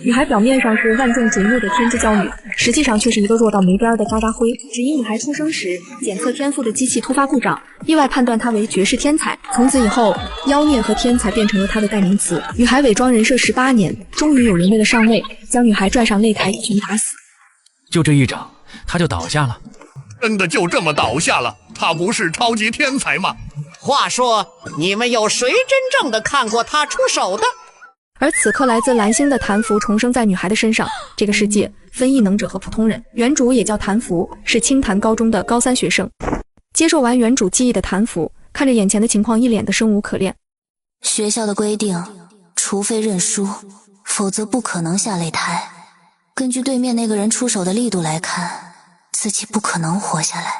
女孩表面上是万众瞩目的天之骄女，实际上却是一个弱到没边的渣渣灰。只因女孩出生时检测天赋的机器突发故障，意外判断她为绝世天才。从此以后，妖孽和天才变成了她的代名词。女孩伪装人设18年，终于有人为了上位，将女孩拽上擂台，一拳打死。就这一掌，她就倒下了。真的就这么倒下了？她不是超级天才吗？话说，你们有谁真正的看过她出手的？而此刻来自蓝星的谭福重生在女孩的身上。这个世界分异能者和普通人，原主也叫谭福，是青潭高中的高3学生。接受完原主记忆的谭福，看着眼前的情况，一脸的生无可恋。学校的规定，除非认输，否则不可能下擂台。根据对面那个人出手的力度来看，自己不可能活下来。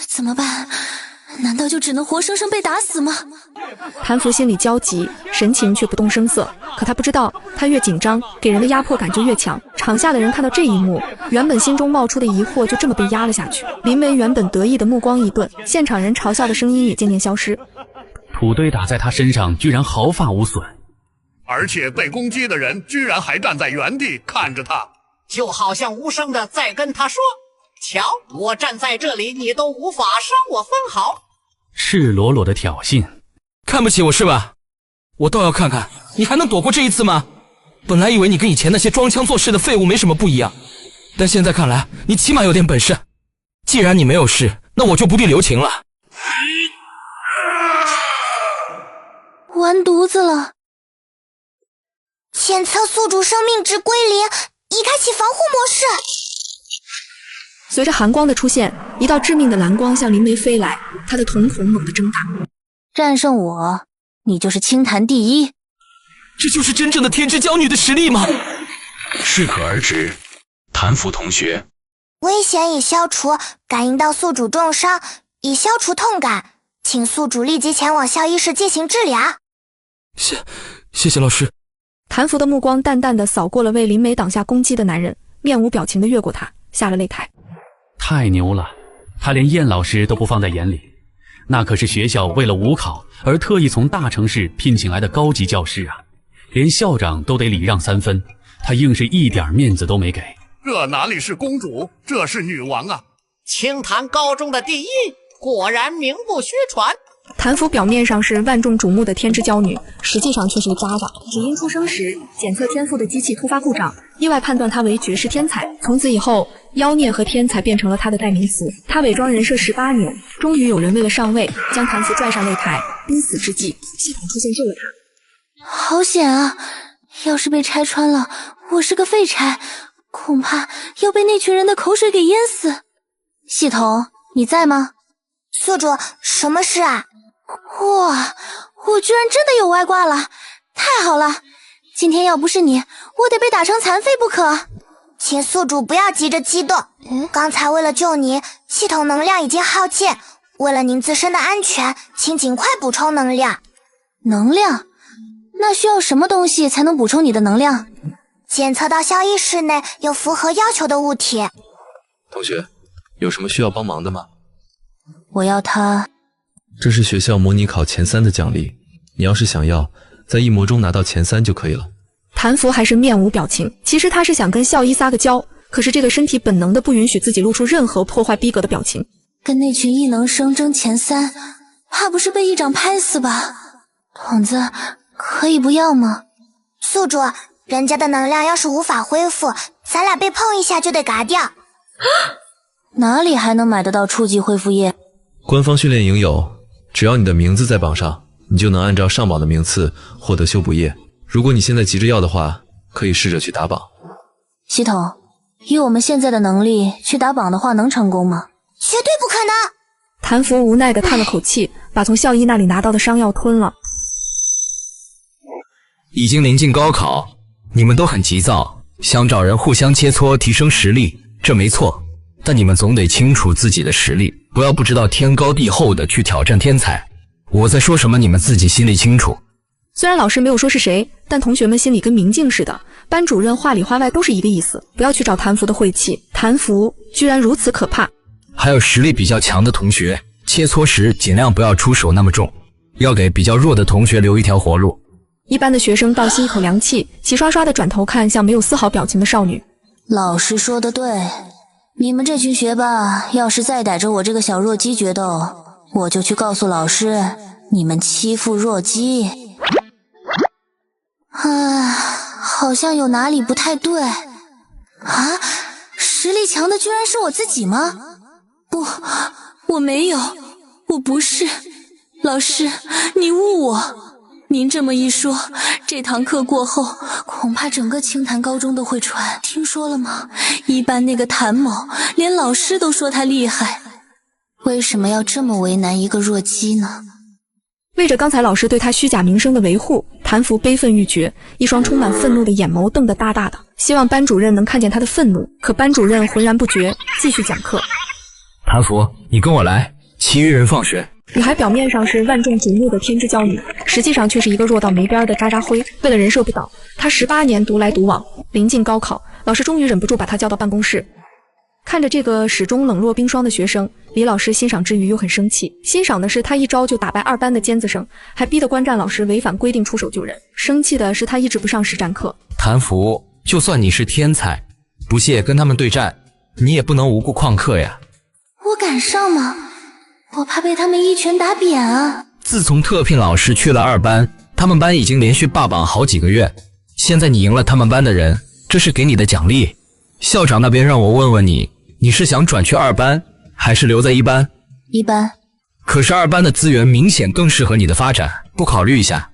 怎么办？难道就只能活生生被打死吗？谭福心里焦急，神情却不动声色。可他不知道，他越紧张，给人的压迫感就越强。场下的人看到这一幕，原本心中冒出的疑惑就这么被压了下去。林梅原本得意的目光一顿，现场人嘲笑的声音也渐渐消失。土堆打在他身上，居然毫发无损，而且被攻击的人居然还站在原地看着他，就好像无声的在跟他说：“瞧，我站在这里，你都无法伤我分毫。”赤裸裸的挑衅。看不起我是吧？我倒要看看你还能躲过这一次吗？本来以为你跟以前那些装腔作势的废物没什么不一样，但现在看来你起码有点本事。既然你没有事，那我就不必留情了。完犊子了！检测宿主生命值归0，已开启防护模式。随着寒光的出现，一道致命的蓝光向林梅飞来，她的瞳孔猛地睁大。战胜我，你就是青潭第一。这就是真正的天之骄女的实力吗？适可而止，谭福同学。危险已消除，感应到宿主重伤，已消除痛感，请宿主立即前往校医室进行治疗。谢谢老师。谭福的目光淡淡的扫过了为林梅挡下攻击的男人，面无表情的越过他，下了擂台。太牛了，他连燕老师都不放在眼里，那可是学校为了五考而特意从大城市聘请来的高级教师啊，连校长都得礼让3分，他硬是一点面子都没给。这哪里是公主，这是女王啊！青潭高中的第一，果然名不虚传。谭福表面上是万众瞩目的天之骄女，实际上却是个渣渣。只因出生时检测天赋的机器突发故障，意外判断她为绝世天才。从此以后，妖孽和天才变成了她的代名词。她伪装人设18年，终于有人为了上位，将谭福拽上擂台。濒死之际，系统出现救了她。好险啊！要是被拆穿了，我是个废柴，恐怕要被那群人的口水给淹死。系统，你在吗？宿主，什么事啊？哇，我居然真的有外挂了，太好了！今天要不是你，我得被打成残废不可。请宿主不要急着激动，刚才为了救你，系统能量已经耗尽，为了您自身的安全，请尽快补充能量。能量？那需要什么东西才能补充你的能量？检测到校医室内有符合要求的物体。同学，有什么需要帮忙的吗？我要它。这是学校模拟考前3的奖励，你要是想要，在一模中拿到前3就可以了。谭福还是面无表情，其实他是想跟校医撒个娇，可是这个身体本能的不允许自己露出任何破坏逼格的表情。跟那群异能生争前3，怕不是被一掌拍死吧？筒子，可以不要吗？宿主，人家的能量要是无法恢复，咱俩被碰一下就得嘎掉。哪里还能买得到初级恢复液？官方训练营有，只要你的名字在榜上，你就能按照上榜的名次获得修补液。如果你现在急着要的话，可以试着去打榜。系统，以我们现在的能力去打榜的话，能成功吗？绝对不可能！谭福无奈地叹了口气，把从校医那里拿到的伤药吞了。已经临近高考，你们都很急躁，想找人互相切磋提升实力，这没错。但你们总得清楚自己的实力，不要不知道天高地厚的去挑战天才。我在说什么，你们自己心里清楚。虽然老师没有说是谁，但同学们心里跟明镜似的，班主任话里话外都是一个意思，不要去找谭福的晦气。谭福居然如此可怕。还有实力比较强的同学，切磋时尽量不要出手那么重，要给比较弱的同学留一条活路。一班的学生倒吸一口凉气，齐刷刷的转头看向没有丝毫表情的少女。老师说的对，你们这群学霸要是再逮着我这个小弱鸡决斗，我就去告诉老师你们欺负弱鸡。好像有哪里不太对啊？实力强的居然是我自己吗？不，我没有，我不是。老师，你误我。您这么一说，这堂课过后，恐怕整个清潭高中都会传。听说了吗？一班那个谭某，连老师都说他厉害。为什么要这么为难一个弱鸡呢？为着刚才老师对他虚假名声的维护，谭福悲愤欲绝，一双充满愤怒的眼眸瞪得大大的，希望班主任能看见他的愤怒。可班主任浑然不觉，继续讲课。谭福，你跟我来，其余人放学。女孩表面上是万众瞩目的天之娇女，实际上却是一个弱到没边的渣渣灰。为了人设不倒，她18年独来独往，临近高考，老师终于忍不住把她叫到办公室。看着这个始终冷若冰霜的学生，李老师欣赏之余又很生气。欣赏的是他一招就打败2班的尖子生，还逼得观战老师违反规定出手救人；生气的是他一直不上实战课。谭福，就算你是天才，不屑跟他们对战，你也不能无故旷课呀。我敢上吗？我怕被他们一拳打扁啊！自从特聘老师去了2班，他们班已经连续霸榜好几个月。现在你赢了他们班的人，这是给你的奖励。校长那边让我问问你，你是想转去2班，还是留在1班？1班。可是2班的资源明显更适合你的发展，不考虑一下？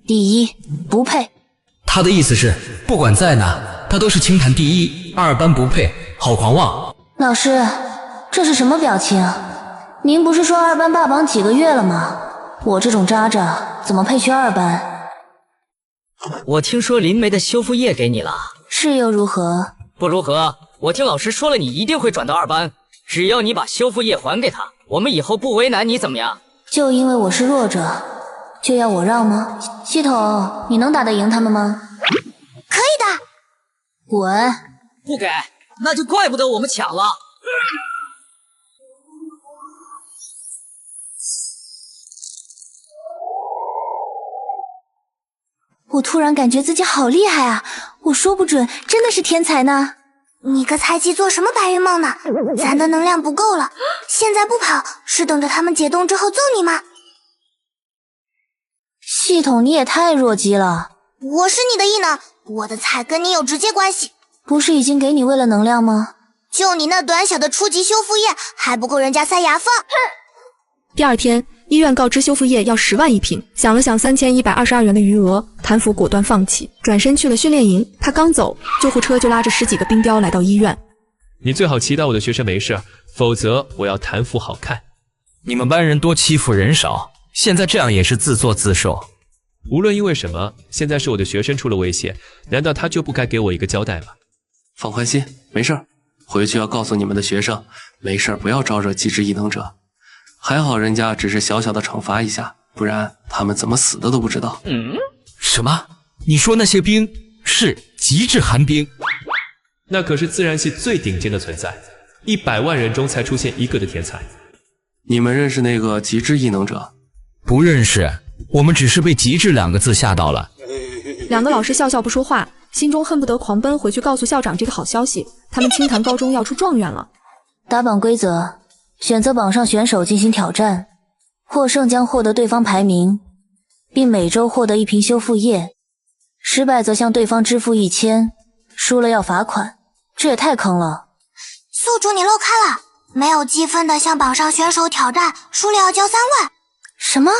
第一，不配。他的意思是，不管在哪，他都是清潭第一，2班不配，好狂妄。老师，这是什么表情？您不是说2班霸榜几个月了吗？我这种渣渣怎么配去2班？我听说林梅的修复液给你了，是又如何？不如何？我听老师说了，你一定会转到2班，只要你把修复液还给他，我们以后不为难你，怎么样？就因为我是弱者，就要我让吗？系统，你能打得赢他们吗？可以的。滚！不给，那就怪不得我们抢了。我突然感觉自己好厉害啊！我说不准真的是天才呢。你个菜鸡做什么白日梦呢？咱的能量不够了，现在不跑是等着他们解冻之后揍你吗？系统，你也太弱鸡了。我是你的异能，我的菜跟你有直接关系。不是已经给你喂了能量吗？就你那短小的初级修复液还不够人家塞牙缝。第二天，医院告知修复液要10万一瓶，想了想3122元的余额，谭福果断放弃，转身去了训练营。他刚走，救护车就拉着10几个冰雕来到医院。你最好祈祷我的学生没事，否则我要谭福好看。你们班人多欺负人少，现在这样也是自作自受。无论因为什么，现在是我的学生出了危险，难道他就不该给我一个交代吗？放宽心，没事，回去要告诉你们的学生，没事不要招惹极致异能者。还好人家只是小小的惩罚一下，不然他们怎么死的都不知道。什么？你说那些冰是极致寒冰？那可是自然系最顶尖的存在，100万人中才出现一个的天才。你们认识那个极致异能者？不认识，我们只是被极致2个字吓到了。2个老师笑笑不说话，心中恨不得狂奔回去告诉校长这个好消息，他们清潭高中要出状元了。打榜规则，选择榜上选手进行挑战，获胜将获得对方排名，并每周获得1瓶修复液，失败则向对方支付1000，输了要罚款。这也太坑了。宿主你漏开了，没有积分的向榜上选手挑战，输了要交3万。什么？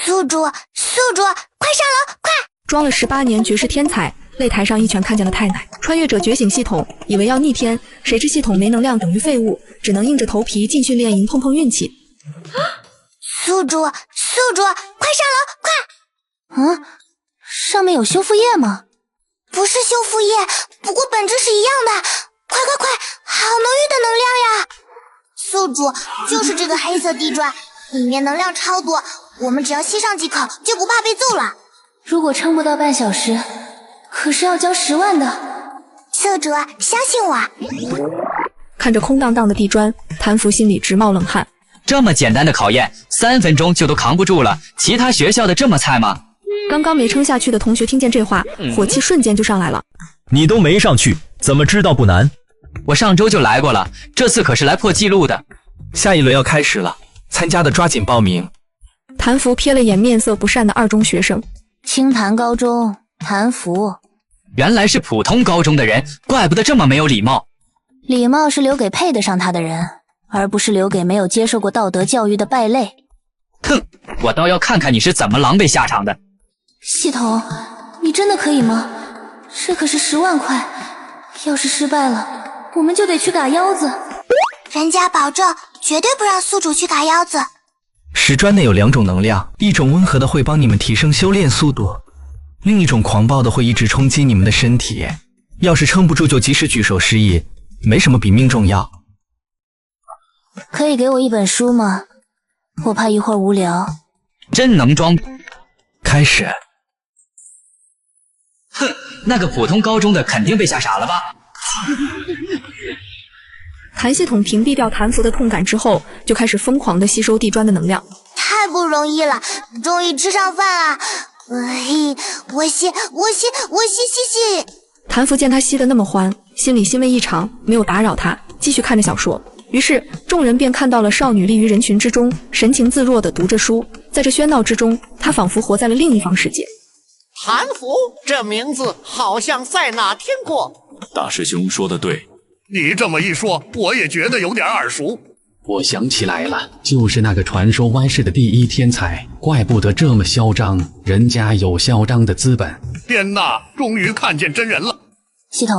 宿主，快上楼，快！装了18年绝世天才，擂台上一拳看见了太奶。穿越者觉醒系统，以为要逆天，谁知系统没能量等于废物，只能硬着头皮进训练营碰碰运气。宿主，快上楼，快！上面有修复液吗？不是修复液，不过本质是一样的。快，好浓郁的能量呀！宿主，就是这个黑色地砖，里面能量超多，我们只要吸上几口就不怕被揍了。如果撑不到半小时，可是要交10万的。宿主，相信我。看着空荡荡的地砖，谭福心里直冒冷汗。这么简单的考验，3分钟就都扛不住了，其他学校的这么菜吗？刚刚没撑下去的同学听见这话，火气瞬间就上来了。你都没上去，怎么知道不难？我上周就来过了，这次可是来破纪录的。下一轮要开始了，参加的抓紧报名。谭福瞥了眼面色不善的二中学生，青潭高中，谭福。原来是普通高中的人，怪不得这么没有礼貌。礼貌是留给配得上他的人，而不是留给没有接受过道德教育的败类。哼，我倒要看看你是怎么狼狈下场的。系统，你真的可以吗？这可是10万块，要是失败了，我们就得去嘎腰子。人家保证绝对不让宿主去嘎腰子。石砖内有2种能量，一种温和的会帮你们提升修炼速度，另一种狂暴的会一直冲击你们的身体。要是撑不住就及时举手示意，没什么比命重要。可以给我一本书吗？我怕一会儿无聊。真能装。开始。哼，那个普通高中的肯定被吓傻了吧？谭系统屏蔽掉谭福的痛感之后，就开始疯狂地吸收地砖的能量。太不容易了，终于吃上饭了。我吸。谭福见他吸得那么欢，心里欣慰异常，没有打扰他，继续看着小说。于是众人便看到了少女立于人群之中，神情自若地读着书。在这喧闹之中，她仿佛活在了另一方世界。谭福这名字好像在哪听过。大师兄说的对，你这么一说，我也觉得有点耳熟。我想起来了，就是那个传说歪世的第一天才，怪不得这么嚣张，人家有嚣张的资本。天哪，终于看见真人了。系统，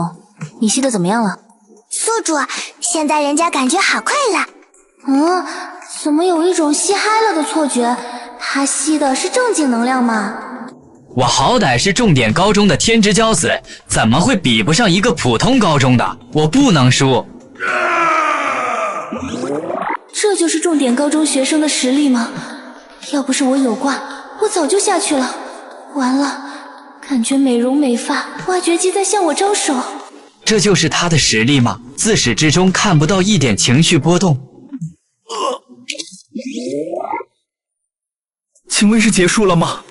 你吸的怎么样了？宿主，现在人家感觉好快乐。怎么有一种吸嗨了的错觉？他吸的是正经能量吗？我好歹是重点高中的天之骄子，怎么会比不上一个普通高中的？我不能输。这就是重点高中学生的实力吗？要不是我有挂，我早就下去了。完了，感觉美容美发挖掘机在向我招手。这就是他的实力吗？自始至终看不到一点情绪波动。请问是结束了吗？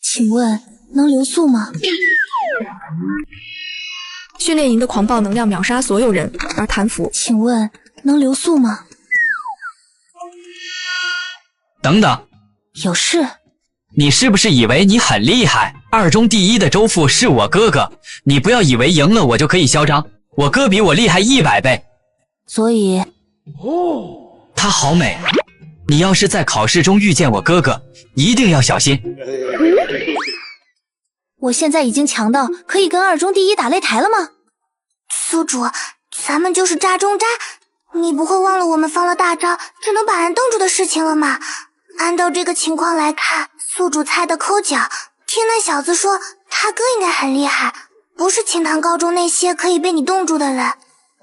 请问能留宿吗？训练营的狂暴能量秒杀所有人，而谭福，请问能留宿吗？等等，有事？你是不是以为你很厉害？二中第一的周父是我哥哥，你不要以为赢了我就可以嚣张，我哥比我厉害100倍。所以，他好美，你要是在考试中遇见我哥哥，一定要小心。我现在已经强到可以跟二中第一打擂台了吗？宿主，咱们就是渣中渣，你不会忘了我们放了大招只能把人冻住的事情了吗？按照这个情况来看，宿主猜的抠脚，听那小子说他哥应该很厉害，不是青潭高中那些可以被你冻住的人。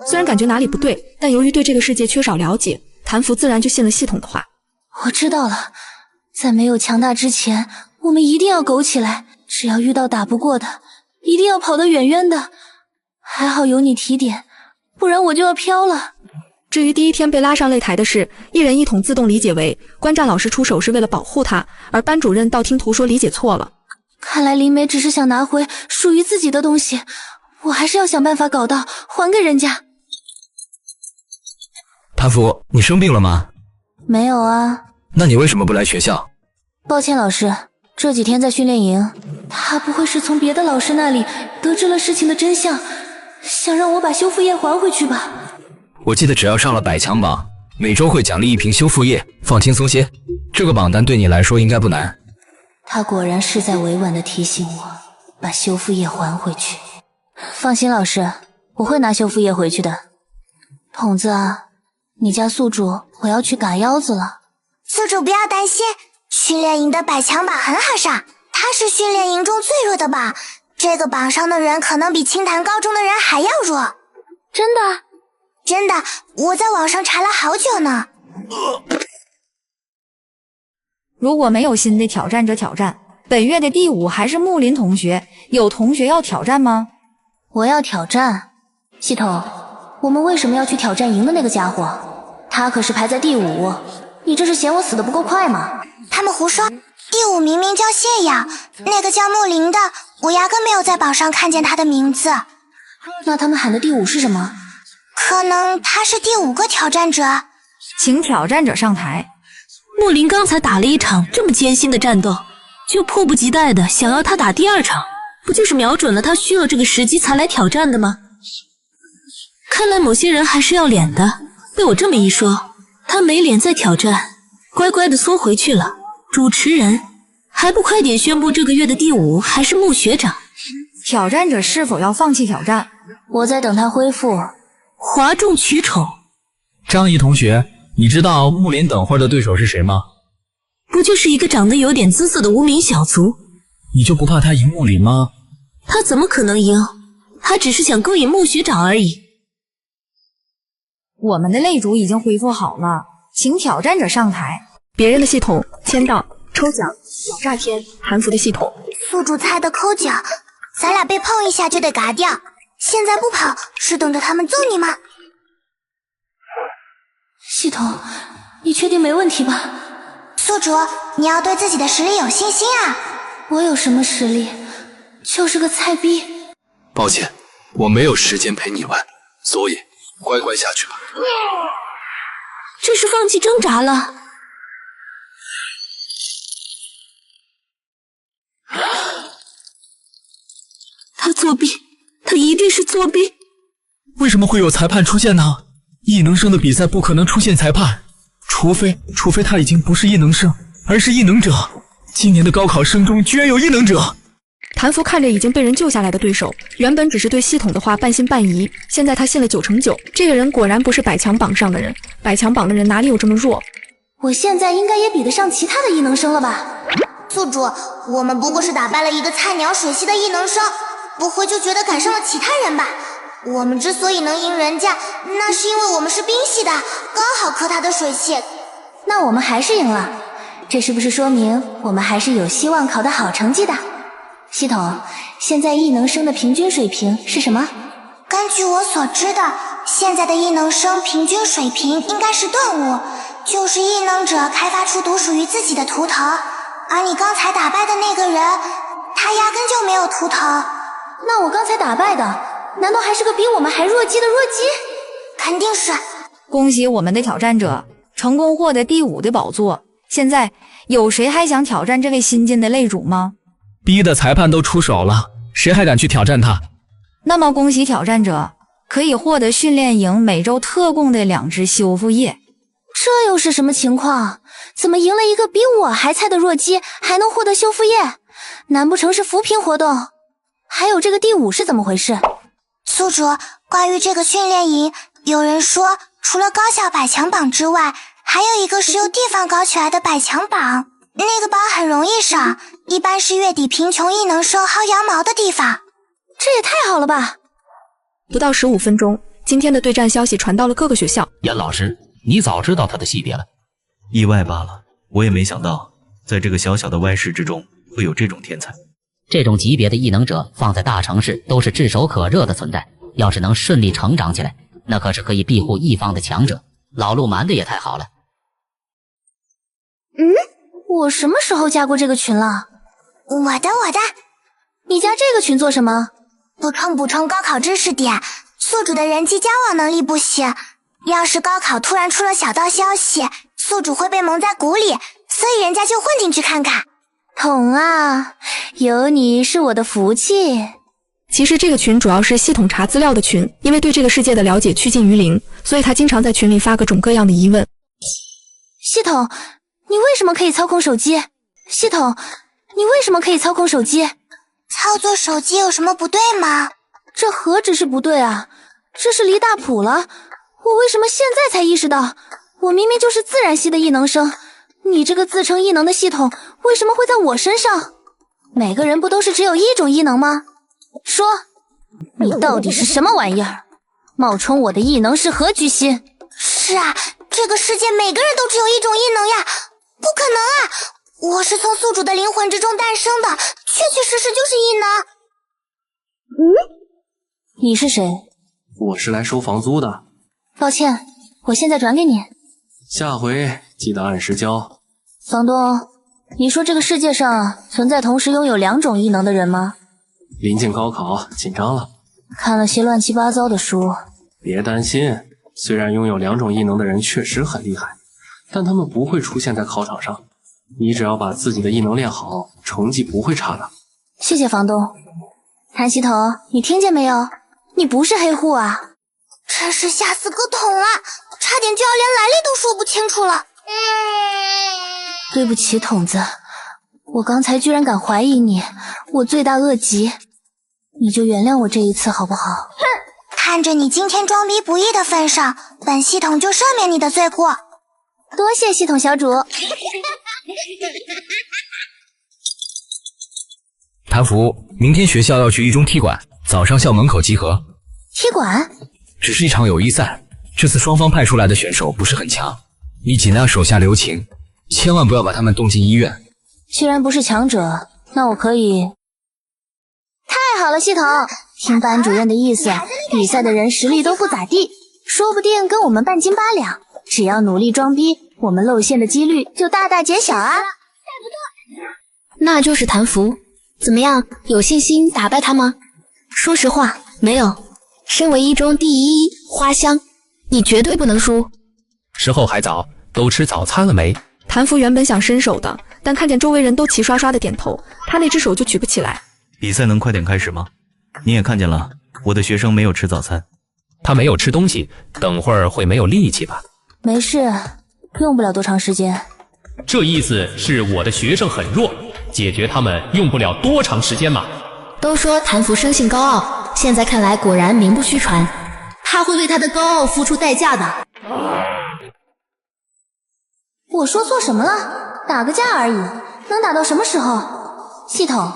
虽然感觉哪里不对，但由于对这个世界缺少了解，谭福自然就信了系统的话。我知道了，在没有强大之前，我们一定要苟起来，只要遇到打不过的，一定要跑得远远的。还好有你提点，不然我就要飘了。至于第一天被拉上擂台的事，一人一统自动理解为观战老师出手是为了保护他，而班主任道听途说理解错了。看来林梅只是想拿回属于自己的东西，我还是要想办法搞到还给人家。谭福，你生病了吗？没有啊。那你为什么不来学校？抱歉老师，这几天在训练营，他不会是从别的老师那里得知了事情的真相，想让我把修复液还回去吧？我记得只要上了100强榜，每周会奖励1瓶修复液，放轻松些。这个榜单对你来说应该不难。他果然是在委婉地提醒我把修复液还回去。放心老师，我会拿修复液回去的。筒子啊，你家宿主我要去嘎腰子了。宿主不要担心，训练营的100强榜很好上，他是训练营中最弱的榜，这个榜上的人可能比青潭高中的人还要弱。真的？真的，我在网上查了好久呢。如果没有新的挑战者挑战，本月的第5还是木林同学，有同学要挑战吗？我要挑战。系统，我们为什么要去挑战赢的那个家伙？他可是排在第5，你这是嫌我死得不够快吗？他们胡说，第5明明叫谢阳，那个叫木林的，我压根没有在榜上看见他的名字。那他们喊的第5是什么？可能他是第5个挑战者。请挑战者上台。木林刚才打了一场这么艰辛的战斗，就迫不及待的想要他打第2场，不就是瞄准了他需要这个时机才来挑战的吗？看来某些人还是要脸的，被我这么一说，他没脸再挑战，乖乖的缩回去了。主持人，还不快点宣布这个月的第5还是穆学长？挑战者是否要放弃挑战？我在等他恢复。哗众取宠。张毅同学，你知道木林等会儿的对手是谁吗？不就是一个长得有点姿色的无名小卒？你就不怕他赢木林吗？他怎么可能赢？他只是想勾引穆学长而已。我们的擂主已经恢复好了，请挑战者上台。别人的系统签到、抽奖、小诈天、韩服的系统。宿主猜的抠脚，咱俩被碰一下就得嘎掉。现在不跑，是等着他们揍你吗？系统，你确定没问题吧？宿主，你要对自己的实力有信心啊！我有什么实力？就是个菜逼。抱歉，我没有时间陪你玩，所以乖乖下去吧。这是放弃挣扎了。他作弊，他一定是作弊。为什么会有裁判出现呢？异能生的比赛不可能出现裁判，除非他已经不是异能生，而是异能者。今年的高考生中居然有异能者。谭福看着已经被人救下来的对手，原本只是对系统的话半信半疑，现在他信了9成9。这个人果然不是百强榜上的人，百强榜的人哪里有这么弱？我现在应该也比得上其他的异能生了吧？宿主，我们不过是打败了一个菜鸟水系的异能生，不会就觉得赶上了其他人吧？我们之所以能赢人家，那是因为我们是冰系的，刚好克他的水系。那我们还是赢了，这是不是说明我们还是有希望考得好成绩的？系统，现在异能生的平均水平是什么？根据我所知的，现在的异能生平均水平应该是顿悟，就是异能者开发出独属于自己的图腾，而你刚才打败的那个人，他压根就没有图腾。那我刚才打败的，难道还是个比我们还弱鸡的弱鸡？肯定是。恭喜我们的挑战者成功获得第5的宝座。现在有谁还想挑战这位新晋的擂主吗？逼的裁判都出手了，谁还敢去挑战他？那么恭喜挑战者可以获得训练营每周特供的2只修复液。这又是什么情况？怎么赢了一个比我还菜的弱鸡还能获得修复液？难不成是扶贫活动？还有这个第5是怎么回事？宿主，关于这个训练营，有人说除了高校百强榜之外，还有一个是由地方搞起来的百强榜，那个榜很容易上，一般是月底贫穷异能生薅羊毛的地方。这也太好了吧！不到15分钟，今天的对战消息传到了各个学校。严老师，你早知道他的系别了？意外罢了，我也没想到，在这个小小的外市之中会有这种天才。这种级别的异能者放在大城市都是炙手可热的存在，要是能顺利成长起来，那可是可以庇护一方的强者。老陆瞒的也太好了。我什么时候加过这个群了？我的。你加这个群做什么？补充高考知识点，宿主的人际交往能力不行，要是高考突然出了小道消息，宿主会被蒙在鼓里，所以人家就混进去看看。懂啊，有你是我的福气。其实这个群主要是系统查资料的群，因为对这个世界的了解趋近于零，所以他经常在群里发各种各样的疑问。系统，你为什么可以操控手机？系统，你为什么可以操控手机？操作手机有什么不对吗？这何止是不对啊，这是离大谱了。我为什么现在才意识到，我明明就是自然系的异能生，你这个自称异能的系统为什么会在我身上？每个人不都是只有一种异能吗？说，你到底是什么玩意儿？冒充我的异能是何居心？是啊，这个世界每个人都只有一种异能呀，不可能啊！我是从宿主的灵魂之中诞生的，确确实实就是异能。你是谁？我是来收房租的。抱歉，我现在转给你。下回记得按时交。房东，你说这个世界上存在同时拥有2种异能的人吗？临近高考，紧张了。看了些乱七八糟的书。别担心，虽然拥有2种异能的人确实很厉害，但他们不会出现在考场上。你只要把自己的异能练好，成绩不会差的。谢谢房东。谭西头，你听见没有？你不是黑户啊！真是吓死个桶了，差点就要连来历都说不清楚了。对不起，筒子，我刚才居然敢怀疑你，我罪大恶极，你就原谅我这一次好不好？哼，看着你今天装逼不易的份上，本系统就赦免你的罪过。多谢系统小主。谭福，明天学校要去一中踢馆，早上校门口集合。踢馆？只是一场友谊赛，这次双方派出来的选手不是很强，你尽量手下留情，千万不要把他们动进医院。既然不是强者，那我可以。太好了，系统，听班主任的意思，比赛的人实力都不咋地，说不定跟我们半斤八两。只要努力装逼，我们露馅的几率就大大减小啊！那就是谭福，怎么样，有信心打败他吗？说实话，没有。身为一中第一花香，你绝对不能输。时候还早，都吃早餐了没？谭福原本想伸手的，但看见周围人都齐刷刷的点头，他那只手就举不起来。比赛能快点开始吗？你也看见了，我的学生没有吃早餐，他没有吃东西，等会儿会没有力气吧？没事，用不了多长时间。这意思是我的学生很弱，解决他们用不了多长时间嘛？都说谭福生性高傲，现在看来果然名不虚传，他会为他的高傲付出代价的。我说错什么了？打个架而已，能打到什么时候？系统，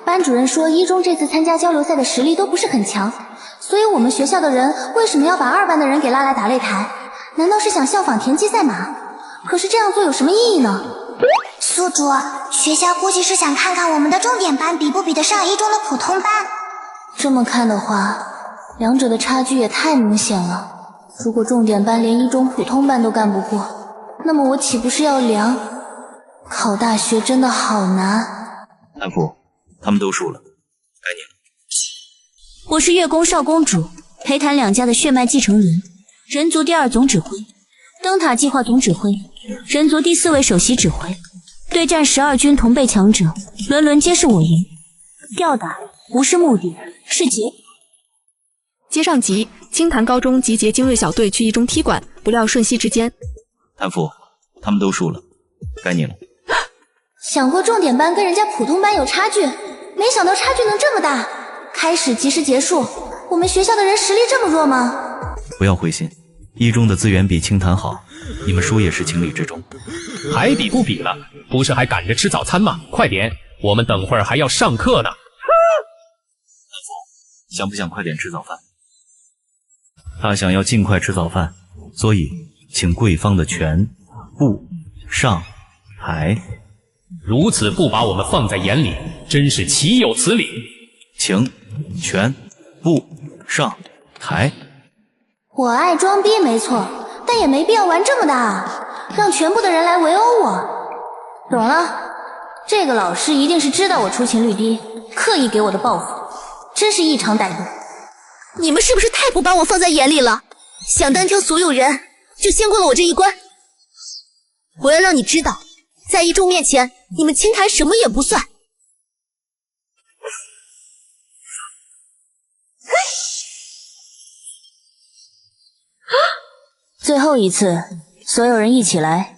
班主任说一中这次参加交流赛的实力都不是很强，所以我们学校的人为什么要把2班的人给拉来打擂台？难道是想效仿田忌赛马？可是这样做有什么意义呢？宿主，学校估计是想看看我们的重点班比不比得上一中的普通班。这么看的话，两者的差距也太明显了。如果重点班连一中普通班都干不过，那么我岂不是要凉？考大学真的好难。谭福，他们都输了，该你了。我是月宫少公主，裴谭两家的血脉继承人，人族第2总指挥，灯塔计划总指挥，人族第4位首席指挥。对战12军同辈强者，轮轮皆是我赢。吊打不是目的，是结果。接上集，青潭高中集结精锐小队去一中踢馆，不料瞬息之间，谭福，他们都输了，该你了。想过重点班跟人家普通班有差距，没想到差距能这么大。开始及时结束，我们学校的人实力这么弱吗？不要灰心，一中的资源比青潭好，你们输也是情理之中。还比不比了？不是还赶着吃早餐吗？快点，我们等会儿还要上课呢。想不想快点吃早饭？他想要尽快吃早饭，所以请贵方的全部上台。如此不把我们放在眼里，真是岂有此理！请全部上台。我爱装逼没错，但也没必要玩这么大，让全部的人来围殴我。懂了，这个老师一定是知道我出勤率低，刻意给我的报复，真是异常歹毒。你们是不是太不把我放在眼里了？想单挑所有人，就先过了我这一关。我要让你知道，在一中面前，你们青潭什么也不算。最后一次，所有人一起来。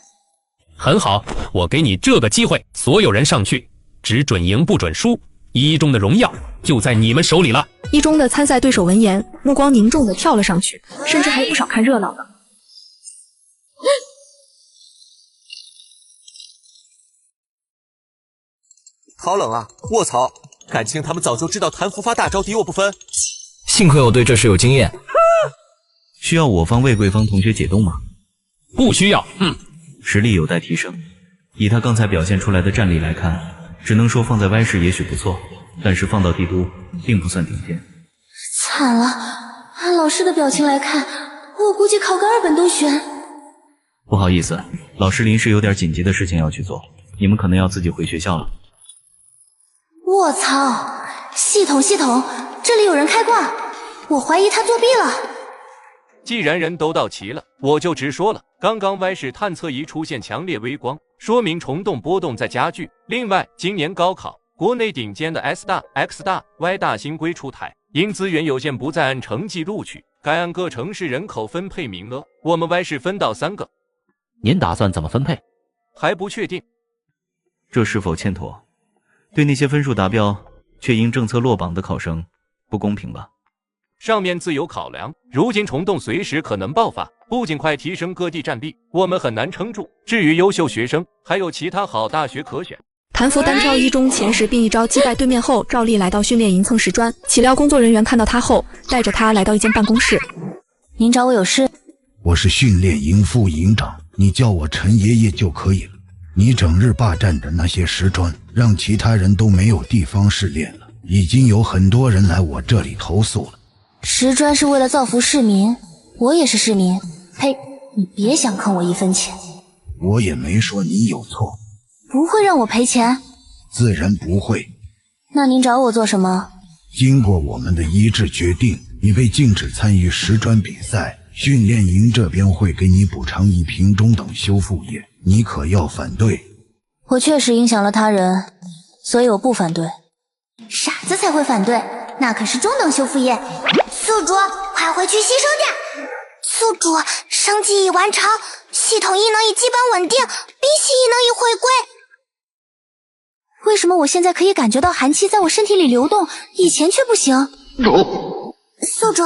很好，我给你这个机会，所有人上去，只准赢不准输。一中的荣耀就在你们手里了。一中的参赛对手闻言，目光凝重的跳了上去，甚至还有不少看热闹的。好冷啊！卧槽，感情他们早就知道谭福发大招敌我不分。幸亏我对这事有经验。需要我方魏贵芳同学解冻吗？不需要。实力有待提升。以他刚才表现出来的战力来看，只能说放在歪市也许不错，但是放到帝都并不算顶尖。惨了，按老师的表情来看，我估计考个2本都悬。不好意思，老师临时有点紧急的事情要去做，你们可能要自己回学校了。我操！系统，这里有人开挂，我怀疑他作弊了。既然人都到齐了，我就直说了。刚刚 Y 市探测仪出现强烈微光，说明虫洞波动在加剧。另外，今年高考，国内顶尖的 S 大、X 大、Y 大新规出台，因资源有限，不再按成绩录取，该按各城市人口分配名额。我们 Y 市分到3个。您打算怎么分配？还不确定。这是否欠妥？对那些分数达标却因政策落榜的考生，不公平吧？上面自有考量，如今虫洞随时可能爆发，不尽快提升各地战力，我们很难撑住。至于优秀学生，还有其他好大学可选。谭福单挑一中前10，并一招击败对面后，照例来到训练营蹭石砖。岂料工作人员看到他后，带着他来到一间办公室。您找我有事？我是训练营副营长，你叫我陈爷爷就可以了。你整日霸占着那些石砖，让其他人都没有地方试炼了。已经有很多人来我这里投诉了。石砖是为了造福市民，我也是市民。呸！你别想坑我1分钱。我也没说你有错。不会让我赔钱？自然不会。那您找我做什么？经过我们的一致决定，你被禁止参与石砖比赛，训练营这边会给你补偿1瓶中等修复液，你可要反对？我确实影响了他人，所以我不反对。傻子才会反对，那可是中等修复液。宿主，快回去吸收点。宿主，升级已完成，系统异能已基本稳定，冰系异能已回归。为什么我现在可以感觉到寒气在我身体里流动，以前却不行？宿主，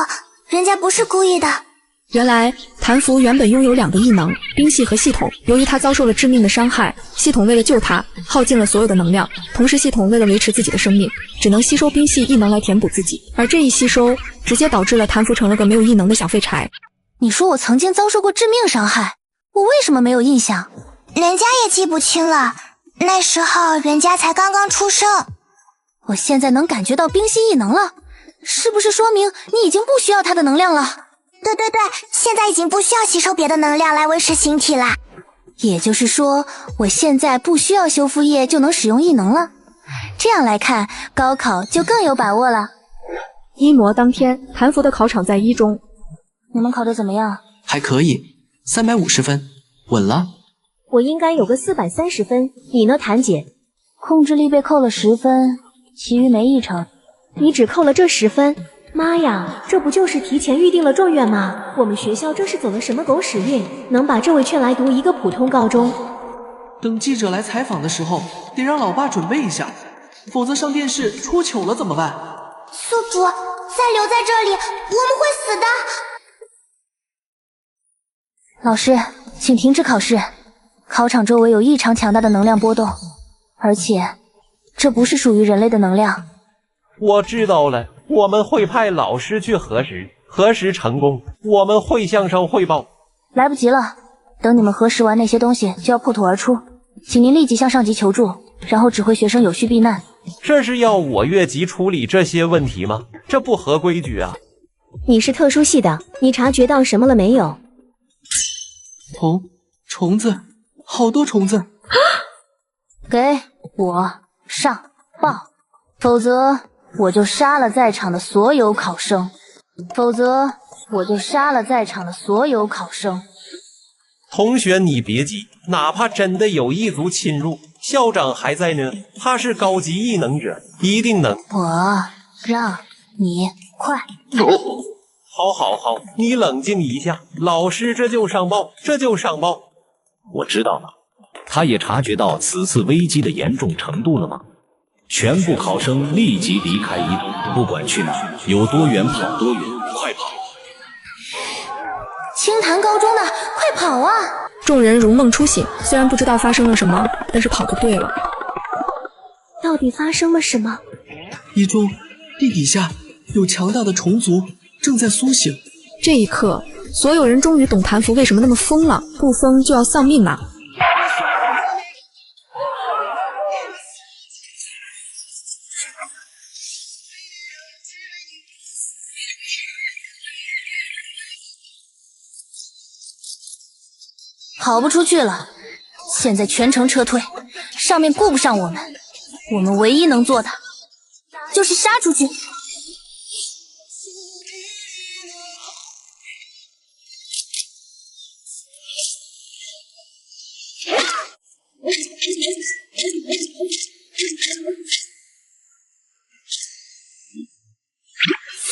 人家不是故意的。原来谭福原本拥有2个异能，冰系和系统。由于他遭受了致命的伤害，系统为了救他，耗尽了所有的能量。同时，系统为了维持自己的生命，只能吸收冰系异能来填补自己。而这一吸收，直接导致了谭福成了个没有异能的小废柴。你说我曾经遭受过致命伤害，我为什么没有印象？人家也记不清了，那时候人家才刚刚出生。我现在能感觉到冰系异能了，是不是说明你已经不需要他的能量了？对，现在已经不需要吸收别的能量来维持形体啦。也就是说，我现在不需要修复液就能使用异能了。这样来看，高考就更有把握了。一模当天，谭福的考场在一中。你们考得怎么样？还可以，350分，稳了。我应该有个430分，你呢，谭姐？控制力被扣了10分，其余没异常。你只扣了这10分？妈呀，这不就是提前预定了状元吗？我们学校这是走了什么狗屎运，能把这位劝来读一个普通高中？等记者来采访的时候，得让老爸准备一下，否则上电视出糗了怎么办？宿主，再留在这里，我们会死的。老师，请停止考试。考场周围有异常强大的能量波动，而且这不是属于人类的能量。我知道了，我们会派老师去核实，核实成功，我们会向上汇报。来不及了，等你们核实完那些东西就要破土而出，请您立即向上级求助，然后指挥学生有序避难。这是要我越级处理这些问题吗？这不合规矩啊！你是特殊系的，你察觉到什么了没有？虫子，好多虫子！给我上报，否则我就杀了在场的所有考生！同学，你别急，哪怕真的有异族侵入，校长还在呢，他是高级异能者，一定能。我让你快！好，你冷静一下，老师这就上报。我知道了，他也察觉到此次危机的严重程度了吗？全部考生立即离开一中，不管去哪，有多远跑多远，快跑！清潭高中的，快跑啊！众人如梦初醒，虽然不知道发生了什么，但是跑得对了。到底发生了什么？一中地底下有强大的虫族正在苏醒。这一刻，所有人终于懂谭福为什么那么疯了，不疯就要丧命啊！跑不出去了，现在全城撤退，杀上面顾不上我们，我们唯一能做的就是杀出去。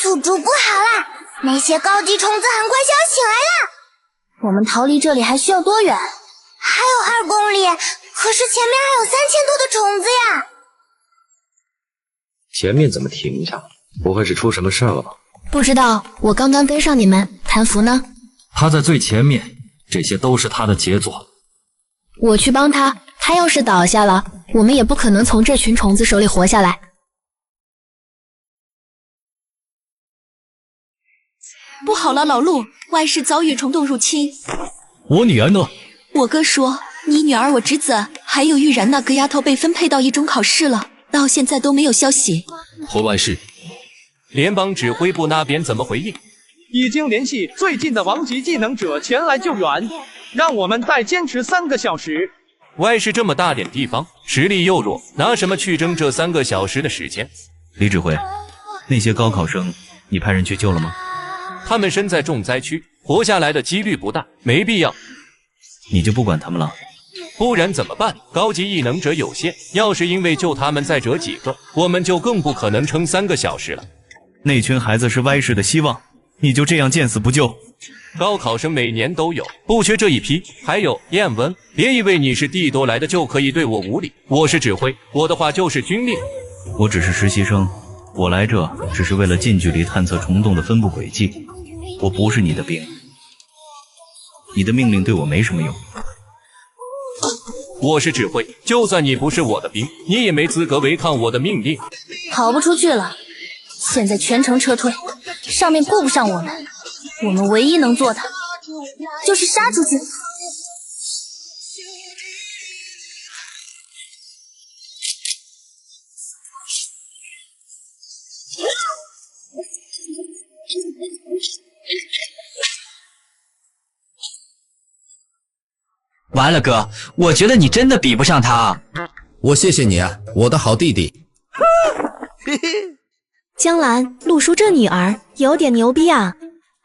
宿主不好啦，那些高级虫子很快就要醒来啦。我们逃离这里还需要多远？还有2公里，可是前面还有3000多的虫子呀。前面怎么停下？不会是出什么事了吧？不知道，我刚刚跟上你们。谭福呢？他在最前面，这些都是他的杰作。我去帮他，他要是倒下了，我们也不可能从这群虫子手里活下来。不好了，老陆，外室遭遇虫洞入侵。我女儿呢？我哥说，你女儿、我侄子还有玉然那个丫头被分配到一中考试了，到现在都没有消息。回外室，联邦指挥部那边怎么回应？已经联系最近的王级技能者前来救援，让我们再坚持3个小时。外室这么大点地方，实力又弱，拿什么去争这3个小时的时间？李指挥，那些高考生，你派人去救了吗？他们身在重灾区，活下来的几率不大，没必要。你就不管他们了？不然怎么办？高级异能者有限，要是因为救他们再折几个，我们就更不可能撑3个小时了。那群孩子是歪氏的希望，你就这样见死不救？高考生每年都有，不缺这一批。还有燕文，别以为你是地多来的就可以对我无礼。我是指挥，我的话就是军令。我只是实习生，我来这只是为了近距离探测虫洞的分布轨迹。我不是你的兵，你的命令对我没什么用。我是指挥，就算你不是我的兵，你也没资格违抗我的命令。跑不出去了，现在全城撤退，上面顾不上我们，我们唯一能做的就是杀出去。完了哥，我觉得你真的比不上他啊。我谢谢你啊，我的好弟弟。江兰，陆叔这女儿有点牛逼啊！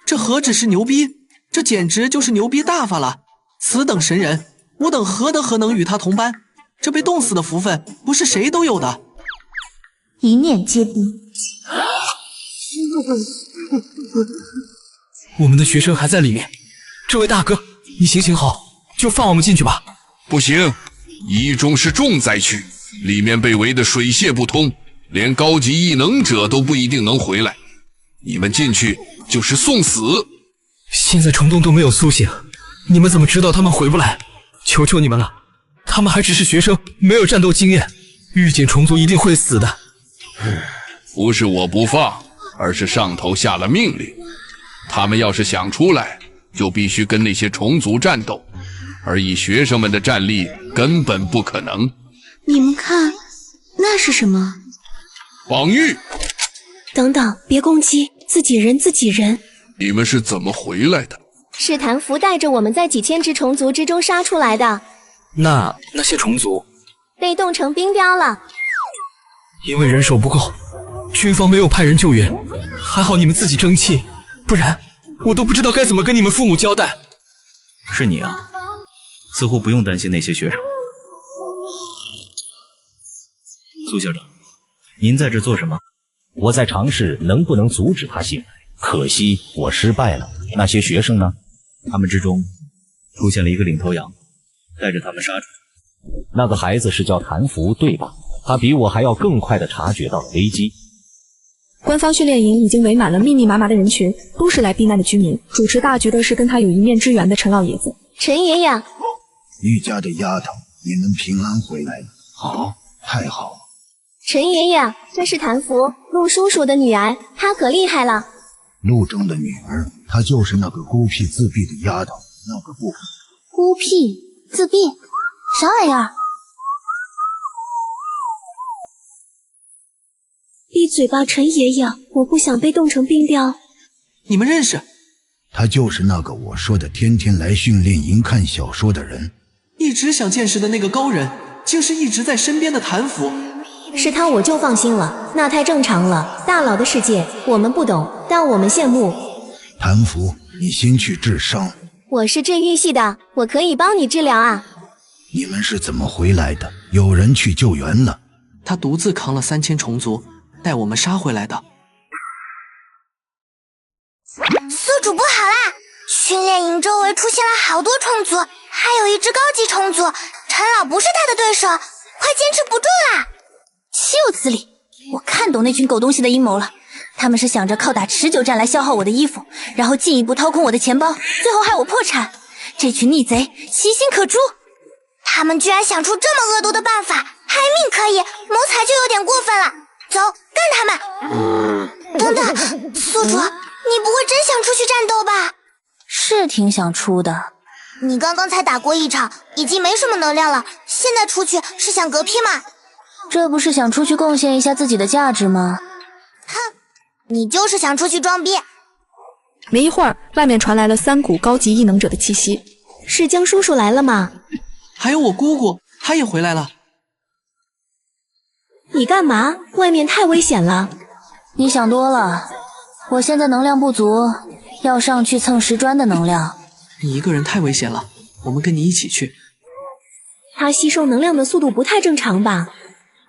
这何止是牛逼，这简直就是牛逼大发了！此等神人，我等何德何能与他同班？这被冻死的福分，不是谁都有的。一念皆冰。我们的学生还在里面，这位大哥，你行行好，就放我们进去吧。不行，一中是重灾区，里面被围得水泄不通，连高级异能者都不一定能回来。你们进去就是送死。现在虫洞都没有苏醒，你们怎么知道他们回不来？求求你们了，他们还只是学生，没有战斗经验，遇见虫族一定会死的。不是我不放，而是上头下了命令，他们要是想出来，就必须跟那些虫族战斗，而以学生们的战力，根本不可能。你们看，那是什么？防御！等等，别攻击，自己人自己人。你们是怎么回来的？是谭福带着我们在几千只虫族之中杀出来的。那些虫族被冻成冰雕了。因为人手不够，军方没有派人救援，还好你们自己争气，不然我都不知道该怎么跟你们父母交代。是你啊，似乎不用担心那些学生。苏校长，您在这做什么？我在尝试能不能阻止他醒来，可惜我失败了。那些学生呢？他们之中出现了一个领头羊，带着他们杀出去。那个孩子是叫谭福，对吧？他比我还要更快地察觉到了危机。官方训练营已经围满了密密麻麻的人群，都是来避难的居民。主持大局的是跟他有一面之缘的陈老爷子。陈爷爷，玉家的丫头，你们平安回来了，好，太好了。陈爷爷，这是谭福，陆叔叔的女儿，她可厉害了。陆中的女儿，她就是那个孤僻自闭的丫头，那个不孤僻自闭，啥玩意儿？闭嘴吧，陈爷爷，我不想被冻成冰雕。你们认识？他就是那个我说的天天来训练营看小说的人。一直想见识的那个高人，竟是一直在身边的谭府。是他我就放心了，那太正常了。大佬的世界我们不懂，但我们羡慕。谭福，你先去治伤。我是治愈系的，我可以帮你治疗啊。你们是怎么回来的？有人去救援了。他独自扛了3000虫族，带我们杀回来的。宿主不好啦！训练营周围出现了好多虫族，还有一只高级虫族，陈老不是他的对手，快坚持不住啦！就此理！我看懂那群狗东西的阴谋了，他们是想着靠打持久战来消耗我的衣服，然后进一步掏空我的钱包，最后害我破产。这群逆贼其心可诛！他们居然想出这么恶毒的办法，害命可以，谋财就有点过分了。走，干他们！等等，宿主，你不会真想出去战斗吧？是挺想出的。你刚刚才打过一场，已经没什么能量了，现在出去是想嗝屁吗？这不是想出去贡献一下自己的价值吗？哼，你就是想出去装逼。没一会儿，外面传来了3股高级异能者的气息。是江叔叔来了吗？还有我姑姑，她也回来了。你干嘛？外面太危险了。你想多了，我现在能量不足，要上去蹭石砖的能量。你一个人太危险了，我们跟你一起去。他吸收能量的速度不太正常吧？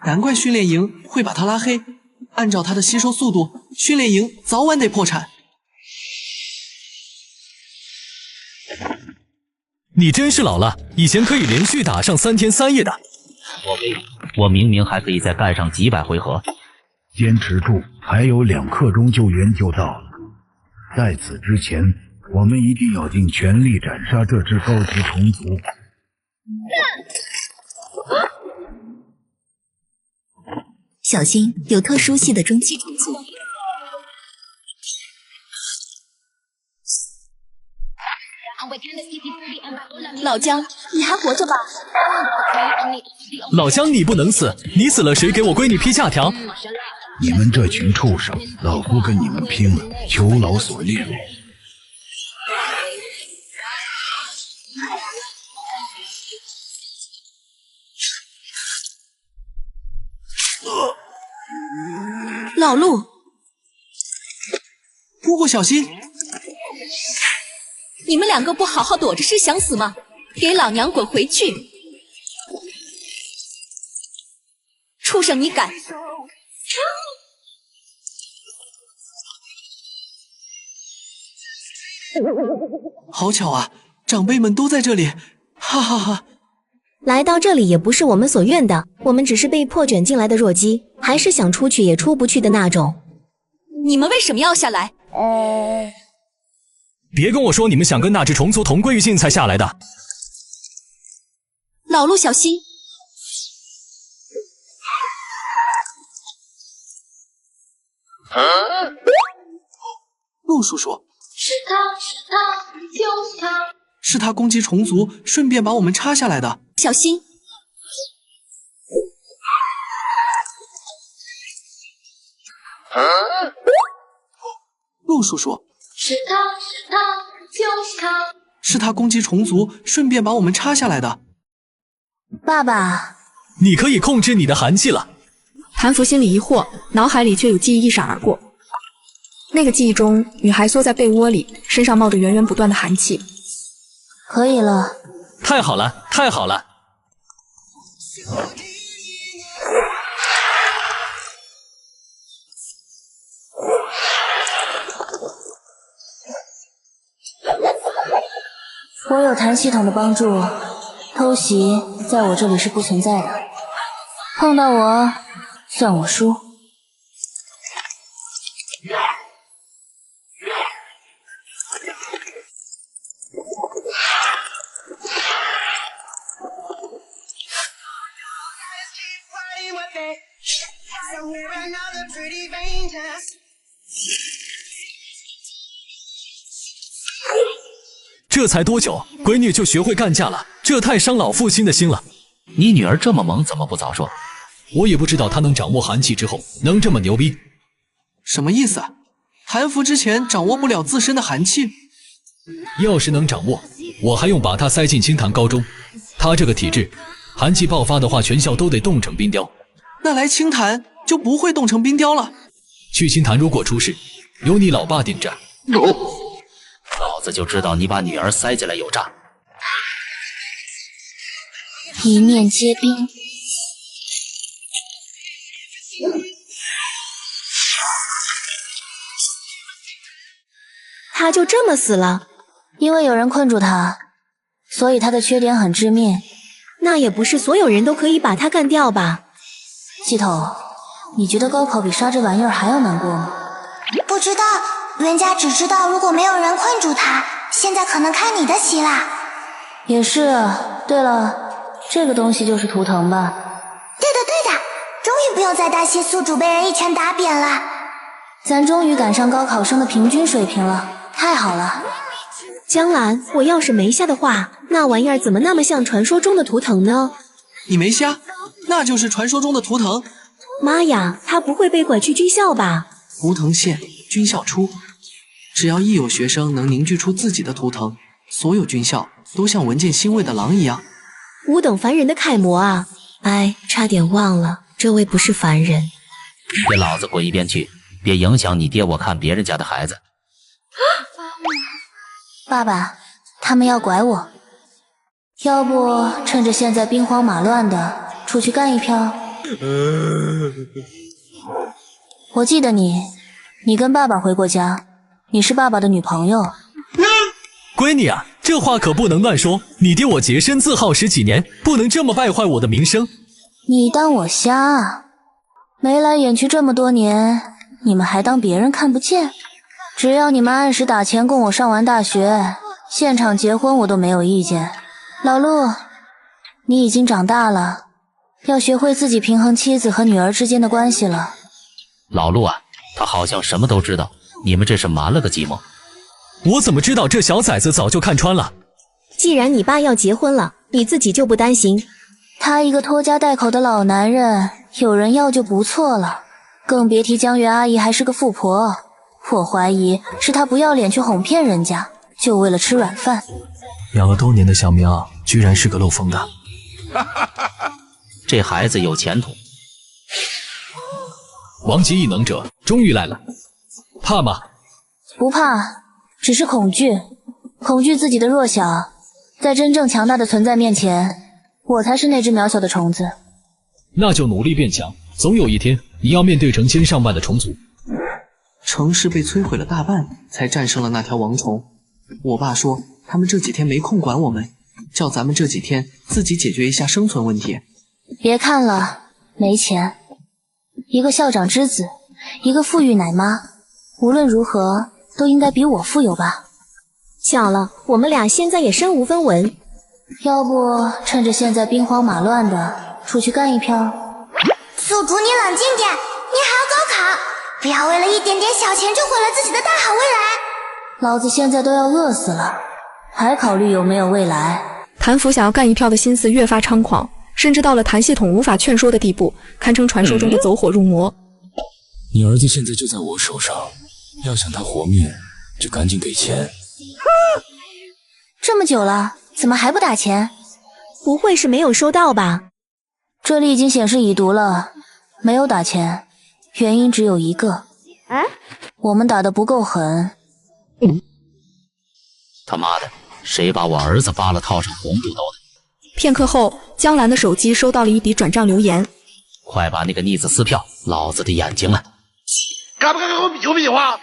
难怪训练营会把他拉黑，按照他的吸收速度，训练营早晚得破产。你真是老了，以前可以连续打上3天3夜的。我明明还可以再干上几百回合。坚持住，还有2刻钟救援就到了。在此之前，我们一定要尽全力斩杀这只高级虫族。小心，有特殊系的中期虫族。老姜，你还活着吧？老姜，你不能死，你死了谁给我闺女劈下条？你们这群畜生，老夫跟你们拼了，求老所念。老陆，姑姑小心！你们2个不好好躲着是想死吗？给老娘滚回去！畜生，你敢！好巧啊，长辈们都在这里，哈哈哈。来到这里也不是我们所愿的，我们只是被迫卷进来的弱鸡，还是想出去也出不去的那种。你们为什么要下来？别跟我说你们想跟那只虫族同归于尽才下来的。老陆，小心！陆叔叔，是他，就是他。是他攻击虫族，顺便把我们插下来的。小心！陆叔叔，是他，就是他。是他攻击虫族，顺便把我们插下来的。爸爸，你可以控制你的寒气了。韩福心里疑惑，脑海里却有记忆一闪而过。那个记忆中，女孩缩在被窝里，身上冒着源源不断的寒气。可以了。太好了，太好了！我有弹系统的帮助，偷袭在我这里是不存在的。碰到我，算我输。这才多久，闺女就学会干架了，这太伤老父亲的心了。你女儿这么猛，怎么不早说？我也不知道她能掌握寒气之后能这么牛逼。什么意思？韩服之前掌握不了自身的寒气？要是能掌握，我还用把她塞进清潭高中。她这个体质，寒气爆发的话，全校都得冻成冰雕。那来清潭就不会冻成冰雕了。去清潭如果出事，有你老爸顶着。老子就知道你把女儿塞进来有诈。一面皆冰。他就这么死了？因为有人困住他，所以他的缺点很致命。那也不是所有人都可以把他干掉吧？系统，你觉得高考比杀这玩意儿还要难过吗？不知道，人家只知道如果没有人困住他，现在可能看你的席啦。也是啊。对了，这个东西就是图腾吧？对的，终于不用再担心宿主被人一拳打扁了。咱终于赶上高考生的平均水平了，太好了。江兰，我要是没瞎的话，那玩意儿怎么那么像传说中的图腾呢？你没瞎，那就是传说中的图腾。妈呀，他不会被拐去军校吧？图腾现，军校出。只要一有学生能凝聚出自己的图腾，所有军校都像闻见腥味的狼一样。吾等凡人的楷模啊！哎，差点忘了，这位不是凡人。给老子滚一边去！别影响你爹我看别人家的孩子。爸爸，他们要拐我，要不趁着现在兵荒马乱的，出去干一票？我记得你跟爸爸回过家，你是爸爸的女朋友。闺女啊，这话可不能乱说，你爹我洁身自好10几年，不能这么败坏我的名声。你当我瞎啊？眉来眼去这么多年，你们还当别人看不见？只要你们按时打钱供我上完大学，现场结婚我都没有意见。老陆，你已经长大了，要学会自己平衡妻子和女儿之间的关系了。老陆啊，他好像什么都知道，你们这是瞒了个寂寞。我怎么知道这小崽子早就看穿了？既然你爸要结婚了，你自己就不担心？他一个拖家带口的老男人，有人要就不错了，更别提江源阿姨还是个富婆。我怀疑是他不要脸去哄骗人家，就为了吃软饭。养了多年的小苗，居然是个漏风的。这孩子有前途。王级异能者终于来了，怕吗？不怕，只是恐惧，恐惧自己的弱小。在真正强大的存在面前，我才是那只渺小的虫子。那就努力变强，总有一天你要面对成千上万的虫族。城市被摧毁了大半，才战胜了那条王虫。我爸说他们这几天没空管我们，叫咱们这几天自己解决一下生存问题。别看了，没钱，一个校长之子，一个富裕奶妈，无论如何都应该比我富有吧。巧了，我们俩现在也身无分文，要不趁着现在兵荒马乱的，出去干一票？宿主，你冷静点，你还要高考，不要为了一点点小钱就毁了自己的大好未来。老子现在都要饿死了，还考虑有没有未来？谭福想要干一票的心思越发猖狂，甚至到了谭系统无法劝说的地步，堪称传说中的走火入魔。你儿子现在就在我手上，要想他活命，就赶紧给钱。这么久了，怎么还不打钱？不会是没有收到吧？这里已经显示已读了，没有打钱，原因只有一个，我们打得不够狠。他妈的，谁把我儿子扒了套上红肚兜的？片刻后，江兰的手机收到了一笔转账留言：快把那个逆子撕票，老子的眼睛了！敢不敢跟我比划比划？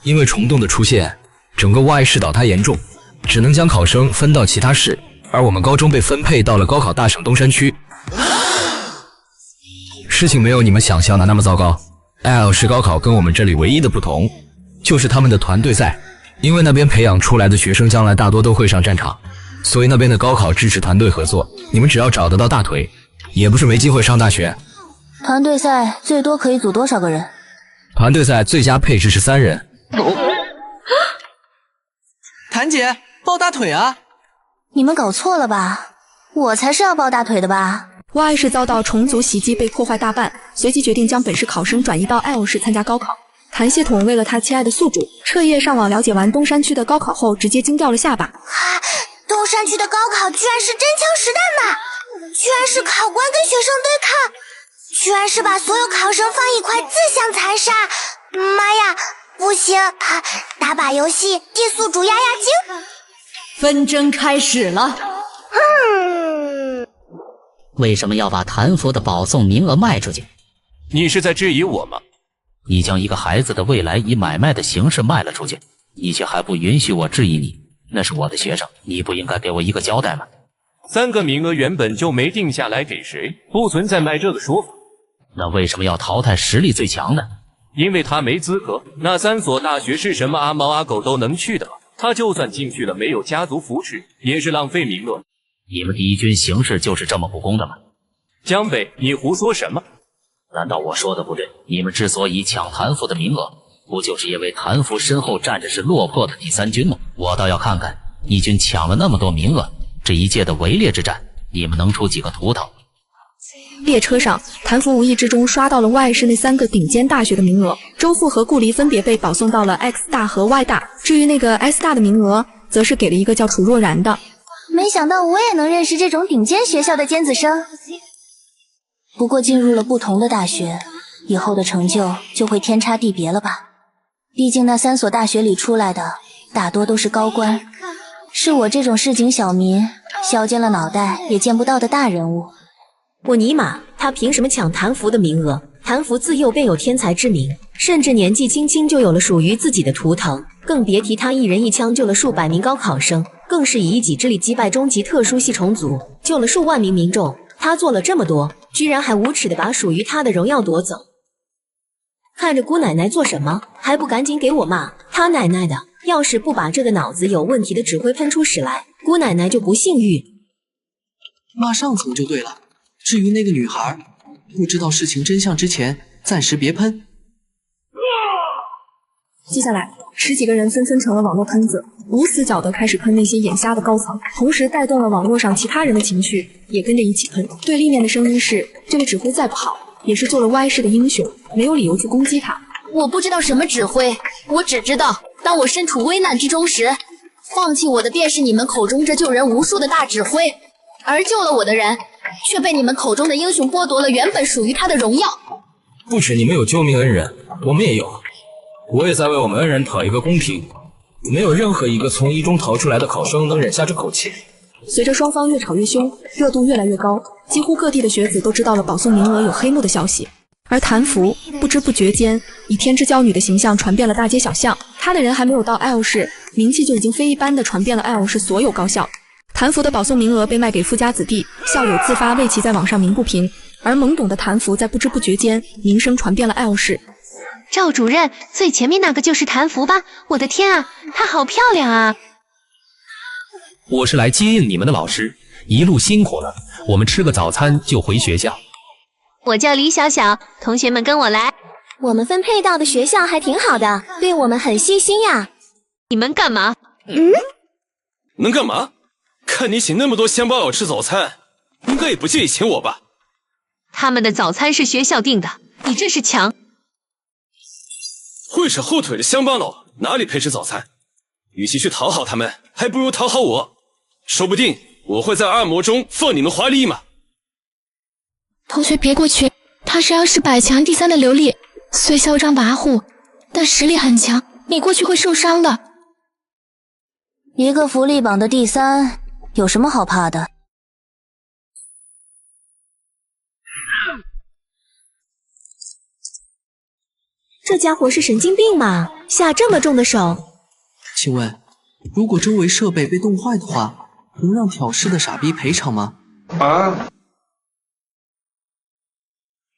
因为虫洞的出现，整个外市倒塌严重，只能将考生分到其他市，而我们高中被分配到了高考大省东山区。事情没有你们想象的那么糟糕。IL 市高考跟我们这里唯一的不同，就是他们的团队赛，因为那边培养出来的学生将来大多都会上战场，所以那边的高考支持团队合作。你们只要找得到大腿，也不是没机会上大学。团队赛最多可以组多少个人？团队赛最佳配置是3人。谭姐，抱大腿啊！你们搞错了吧？我才是要抱大腿的吧？Y 市遭到虫族袭击，被破坏大半，随即决定将本市考生转移到 L 市参加高考。谭系统为了他亲爱的宿主，彻夜上网了解完东山区的高考后，直接惊掉了下巴。东山区的高考居然是真枪实弹的，居然是考官跟学生对抗，居然是把所有考生放一块自相残杀！妈呀，不行，打把游戏，地宿主压压惊。纷争开始了。为什么要把谭福的保送名额卖出去？你是在质疑我吗？你将一个孩子的未来以买卖的形式卖了出去，你却还不允许我质疑你，那是我的学生，你不应该给我一个交代吗？3个名额原本就没定下来给谁，不存在卖这个说法。那为什么要淘汰实力最强的？因为他没资格。那3所大学是什么阿猫阿狗都能去的，他就算进去了，没有家族扶持，也是浪费名额。你们第一军行事就是这么不公的吗？江北，你胡说什么？难道我说的不对？你们之所以抢谭福的名额，不就是因为谭福身后站着是落魄的第3军吗？我倒要看看一军抢了那么多名额，这一届的围猎之战，你们能出几个图腾？列车上，谭福无意之中刷到了外市那3个顶尖大学的名额，周父和顾离分别被保送到了 X 大和 Y 大，至于那个 S 大的名额，则是给了一个叫楚若然的。没想到我也能认识这种顶尖学校的尖子生。不过进入了不同的大学，以后的成就会天差地别了吧？毕竟那3所大学里出来的大多都是高官，是我这种市井小民削尖了脑袋也见不到的大人物。我尼玛，他凭什么抢谭福的名额？谭福自幼便有天才之名，甚至年纪轻轻就有了属于自己的图腾，更别提他一人一枪救了数百名高考生，更是以一己之力击败中级特殊系重组，救了数万名民众。他做了这么多，居然还无耻地把属于他的荣耀夺走。看着姑奶奶做什么，还不赶紧给我骂他奶奶的！要是不把这个脑子有问题的指挥喷出屎来，姑奶奶就不幸运。骂上层就对了。至于那个女孩，不知道事情真相之前，暂时别喷。接下来，10几个人纷纷成了网络喷子，无死角地开始喷那些眼瞎的高层，同时带动了网络上其他人的情绪，也跟着一起喷。对立面的声音是：这位指挥再不好，也是做了歪事的英雄，没有理由去攻击他。我不知道什么指挥，我只知道，当我身处危难之中时，放弃我的便是你们口中这救人无数的大指挥，而救了我的人，却被你们口中的英雄剥夺了原本属于他的荣耀。不止你们有救命恩人，我们也有。我也在为我们恩人讨一个公平，没有任何一个从一中逃出来的考生能忍下这口气。随着双方越吵越凶，热度越来越高，几乎各地的学子都知道了保送名额有黑幕的消息。而谭福不知不觉间以天之娇女的形象传遍了大街小巷，他的人还没有到 L 市，名气就已经非一般的传遍了 L 市所有高校。谭福的保送名额被卖给富家子弟，校友自发为其在网上鸣不平，而懵懂的谭福在不知不觉间名声传遍了 L 市。赵主任，最前面那个就是谭福吧？我的天啊，她好漂亮啊！我是来接应你们的老师，一路辛苦了，我们吃个早餐就回学校。我叫李小小，同学们跟我来。我们分配到的学校还挺好的，对我们很细心呀。你们干嘛？能干嘛？看你请那么多乡巴佬吃早餐，应该也不介意请我吧？他们的早餐是学校定的，你这是抢。会扯后腿的乡巴佬哪里配吃早餐？与其去讨好他们，还不如讨好我。说不定我会在按摩中放你们华丽嘛。同学别过去，他是2市百强第3的刘丽，虽嚣张跋扈，但实力很强，你过去会受伤的。一个福利榜的第3，有什么好怕的？这家伙是神经病吗？下这么重的手？请问，如果周围设备被冻坏的话，能让挑事的傻逼赔偿吗？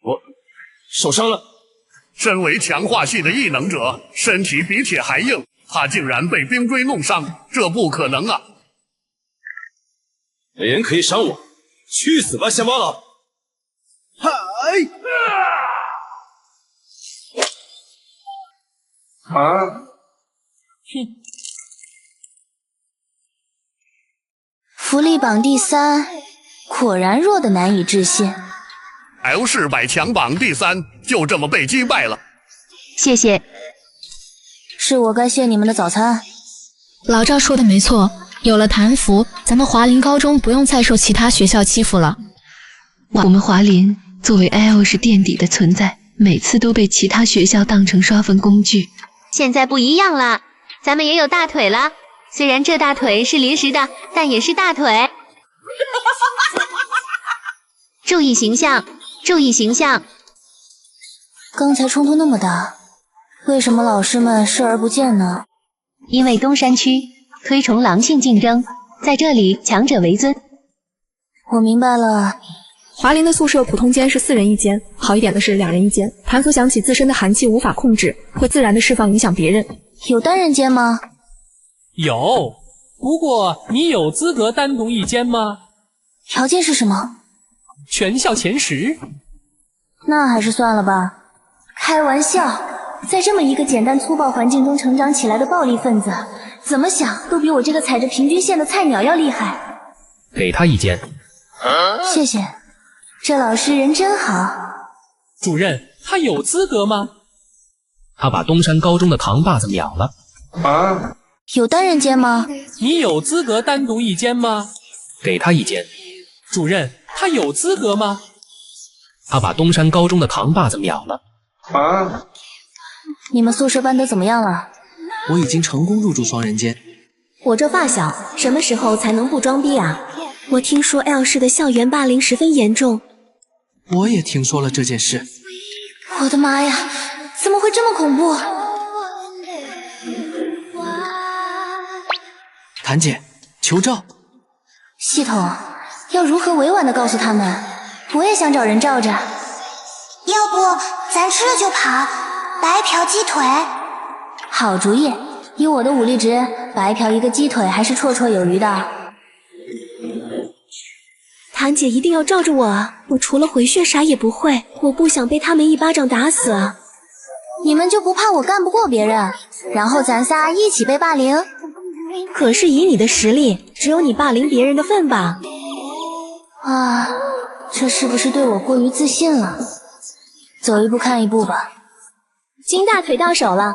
我受伤了。身为强化系的异能者，身体比铁还硬，他竟然被冰锥弄伤，这不可能啊！没人可以伤我，去死吧，乡巴佬！嗨！福利榜第3，果然弱得难以置信。L 市百强榜第3，就这么被击败了。谢谢。是我该谢你们的早餐。老赵说的没错，有了谭福，咱们华林高中不用再受其他学校欺负了。我们华林作为 L 市垫底的存在，每次都被其他学校当成刷分工具。现在不一样了，咱们也有大腿了。虽然这大腿是临时的，但也是大腿。注意形象，注意形象。刚才冲突那么大，为什么老师们视而不见呢？因为东山区推崇狼性竞争，在这里强者为尊。我明白了。华林的宿舍普通间是4人一间，好一点的是2人一间。谭福想起自身的寒气无法控制，会自然的释放影响别人。有单人间吗？有，不过你有资格单独一间吗？条件是什么？全校前10。那还是算了吧。开玩笑，在这么一个简单粗暴环境中成长起来的暴力分子，怎么想都比我这个踩着平均线的菜鸟要厉害。给他一间。谢谢，这老师人真好。主任，他有资格吗？他把东山高中的扛把子秒了。有单人间吗？你有资格单独一间吗？给他一间。主任，他有资格吗？他把东山高中的扛把子秒了。你们宿舍搬得怎么样了？我已经成功入住双人间。我这发小什么时候才能不装逼啊？我听说 L 市的校园霸凌十分严重。我也听说了这件事。我的妈呀，怎么会这么恐怖？谭姐，求照。系统要如何委婉地告诉他们，我也想找人罩着。要不咱吃了就跑，白嫖鸡腿。好主意，以我的武力值，白嫖一个鸡腿还是绰绰有余的。谭姐一定要罩着我啊！我除了回血啥也不会，我不想被他们一巴掌打死啊！你们就不怕我干不过别人，然后咱仨一起被霸凌？可是以你的实力，只有你霸凌别人的份吧？啊，这是不是对我过于自信了？走一步看一步吧。金大腿到手了。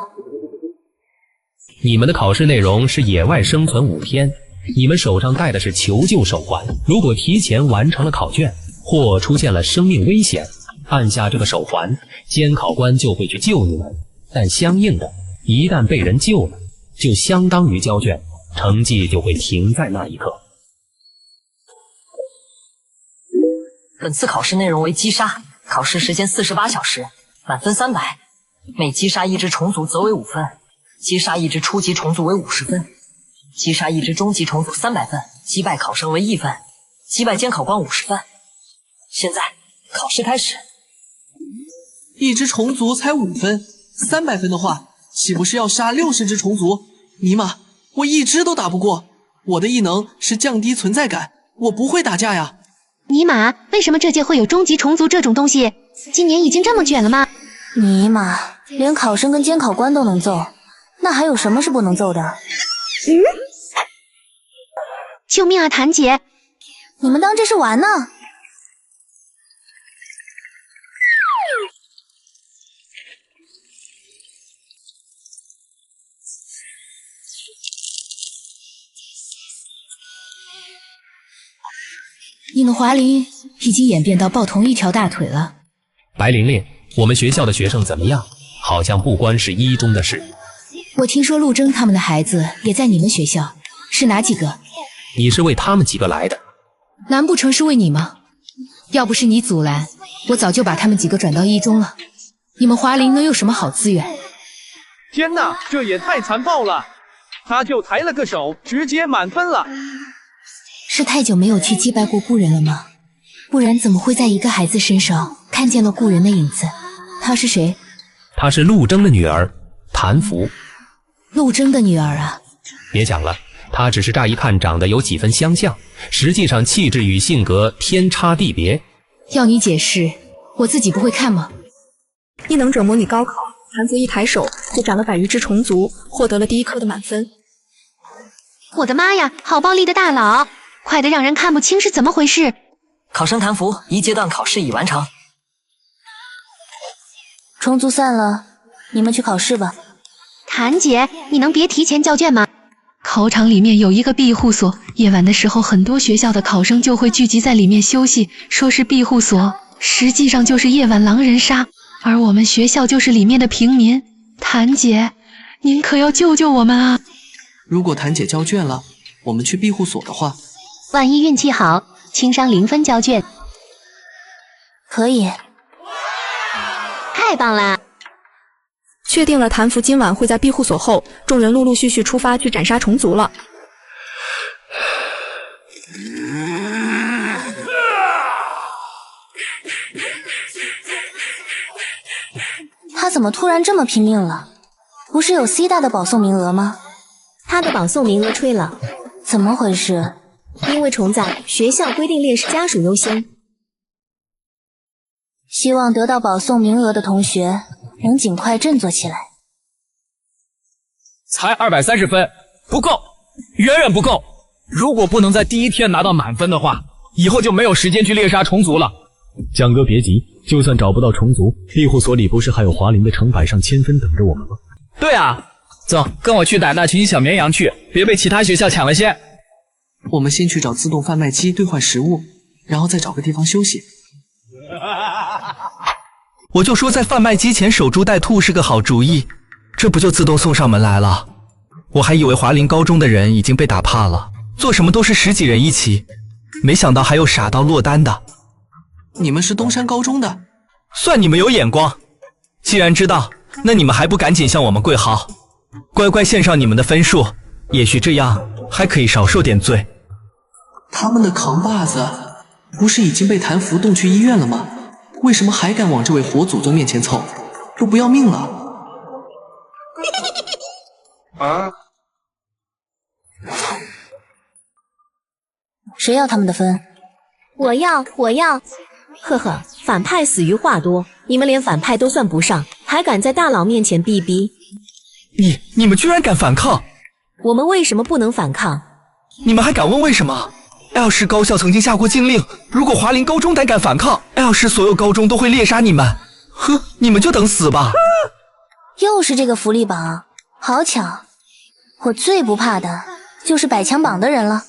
你们的考试内容是野外生存5天，你们手上戴的是求救手环。如果提前完成了考卷，或出现了生命危险，按下这个手环，监考官就会去救你们。但相应的，一旦被人救了，就相当于交卷，成绩就会停在那一刻。本次考试内容为击杀，考试时间48小时，满分300，每击杀一只虫族则为5分，击杀一只初级虫族为50分，击杀一只中级虫族300分，击败考生为1分，击败监考官50分。现在考试开始。一只虫族才5分，300分的话，岂不是要杀60只虫族？尼玛，我一只都打不过。我的异能是降低存在感，我不会打架呀。尼玛，为什么这届会有终极虫族这种东西？今年已经这么卷了吗？尼玛，连考生跟监考官都能揍，那还有什么是不能揍的？救命啊，谭姐！你们当这是玩呢？你们华林已经演变到抱同一条大腿了。白玲玲，我们学校的学生怎么样？好像不关是一中的事。我听说陆征他们的孩子也在你们学校，是哪几个？你是为他们几个来的？难不成是为你吗？要不是你阻拦，我早就把他们几个转到一中了。你们华林能有什么好资源？天哪，这也太残暴了！他就抬了个手，直接满分了。是太久没有去祭拜过故人了吗？不然怎么会在一个孩子身上看见了故人的影子？他是谁？她是陆征的女儿，谭福。陆征的女儿啊？别讲了，她只是乍一看长得有几分相像，实际上气质与性格天差地别。要你解释，我自己不会看吗？异能者模拟高考，谭福一抬手就斩了100余只虫族，获得了第1科的满分。我的妈呀，好暴力的大佬！快得让人看不清是怎么回事。考生谭福，一阶段考试已完成。虫族散了，你们去考试吧。谭姐，你能别提前交卷吗？考考场里面有一个庇护所，夜晚的时候很多学校的考生就会聚集在里面休息，说是庇护所，实际上就是夜晚狼人杀，而我们学校就是里面的平民。谭姐，您可要救救我们啊！如果谭姐交卷了，我们去庇护所的话，万一运气好，轻伤0分交卷。可以。太棒了！确定了谭福今晚会在庇护所后，众人陆陆续续出发去斩杀虫族了。他怎么突然这么拼命了？不是有 C 大的保送名额吗？他的保送名额吹了。怎么回事？因为虫仔，学校规定烈士家属优先。希望得到保送名额的同学能尽快振作起来。才230分，不够，远远不够。如果不能在第一天拿到满分的话，以后就没有时间去猎杀虫族了。江哥别急，就算找不到虫族，庇护所里不是还有华林的成百上千分等着我们吗？对啊，走，跟我去逮那群小绵羊去，别被其他学校抢了先。我们先去找自动贩卖机兑换食物，然后再找个地方休息。我就说在贩卖机前守株待兔是个好主意，这不就自动送上门来了？我还以为华林高中的人已经被打怕了，做什么都是10几人一起，没想到还有傻到落单的。你们是东山高中的，算你们有眼光。既然知道，那你们还不赶紧向我们跪好，乖乖献上你们的分数，也许这样还可以少受点罪。他们的扛把子不是已经被谭福送去医院了吗？为什么还敢往这位活祖宗面前凑？都不要命了！谁要他们的分？我要。呵呵，反派死于话多，你们连反派都算不上，还敢在大佬面前逼逼？你们居然敢反抗！我们为什么不能反抗？你们还敢问为什么？L 市高校曾经下过禁令，如果华林高中胆敢反抗 ，L 市所有高中都会猎杀你们。哼，你们就等死吧！又是这个福利榜，好巧，我最不怕的就是摆强榜的人了。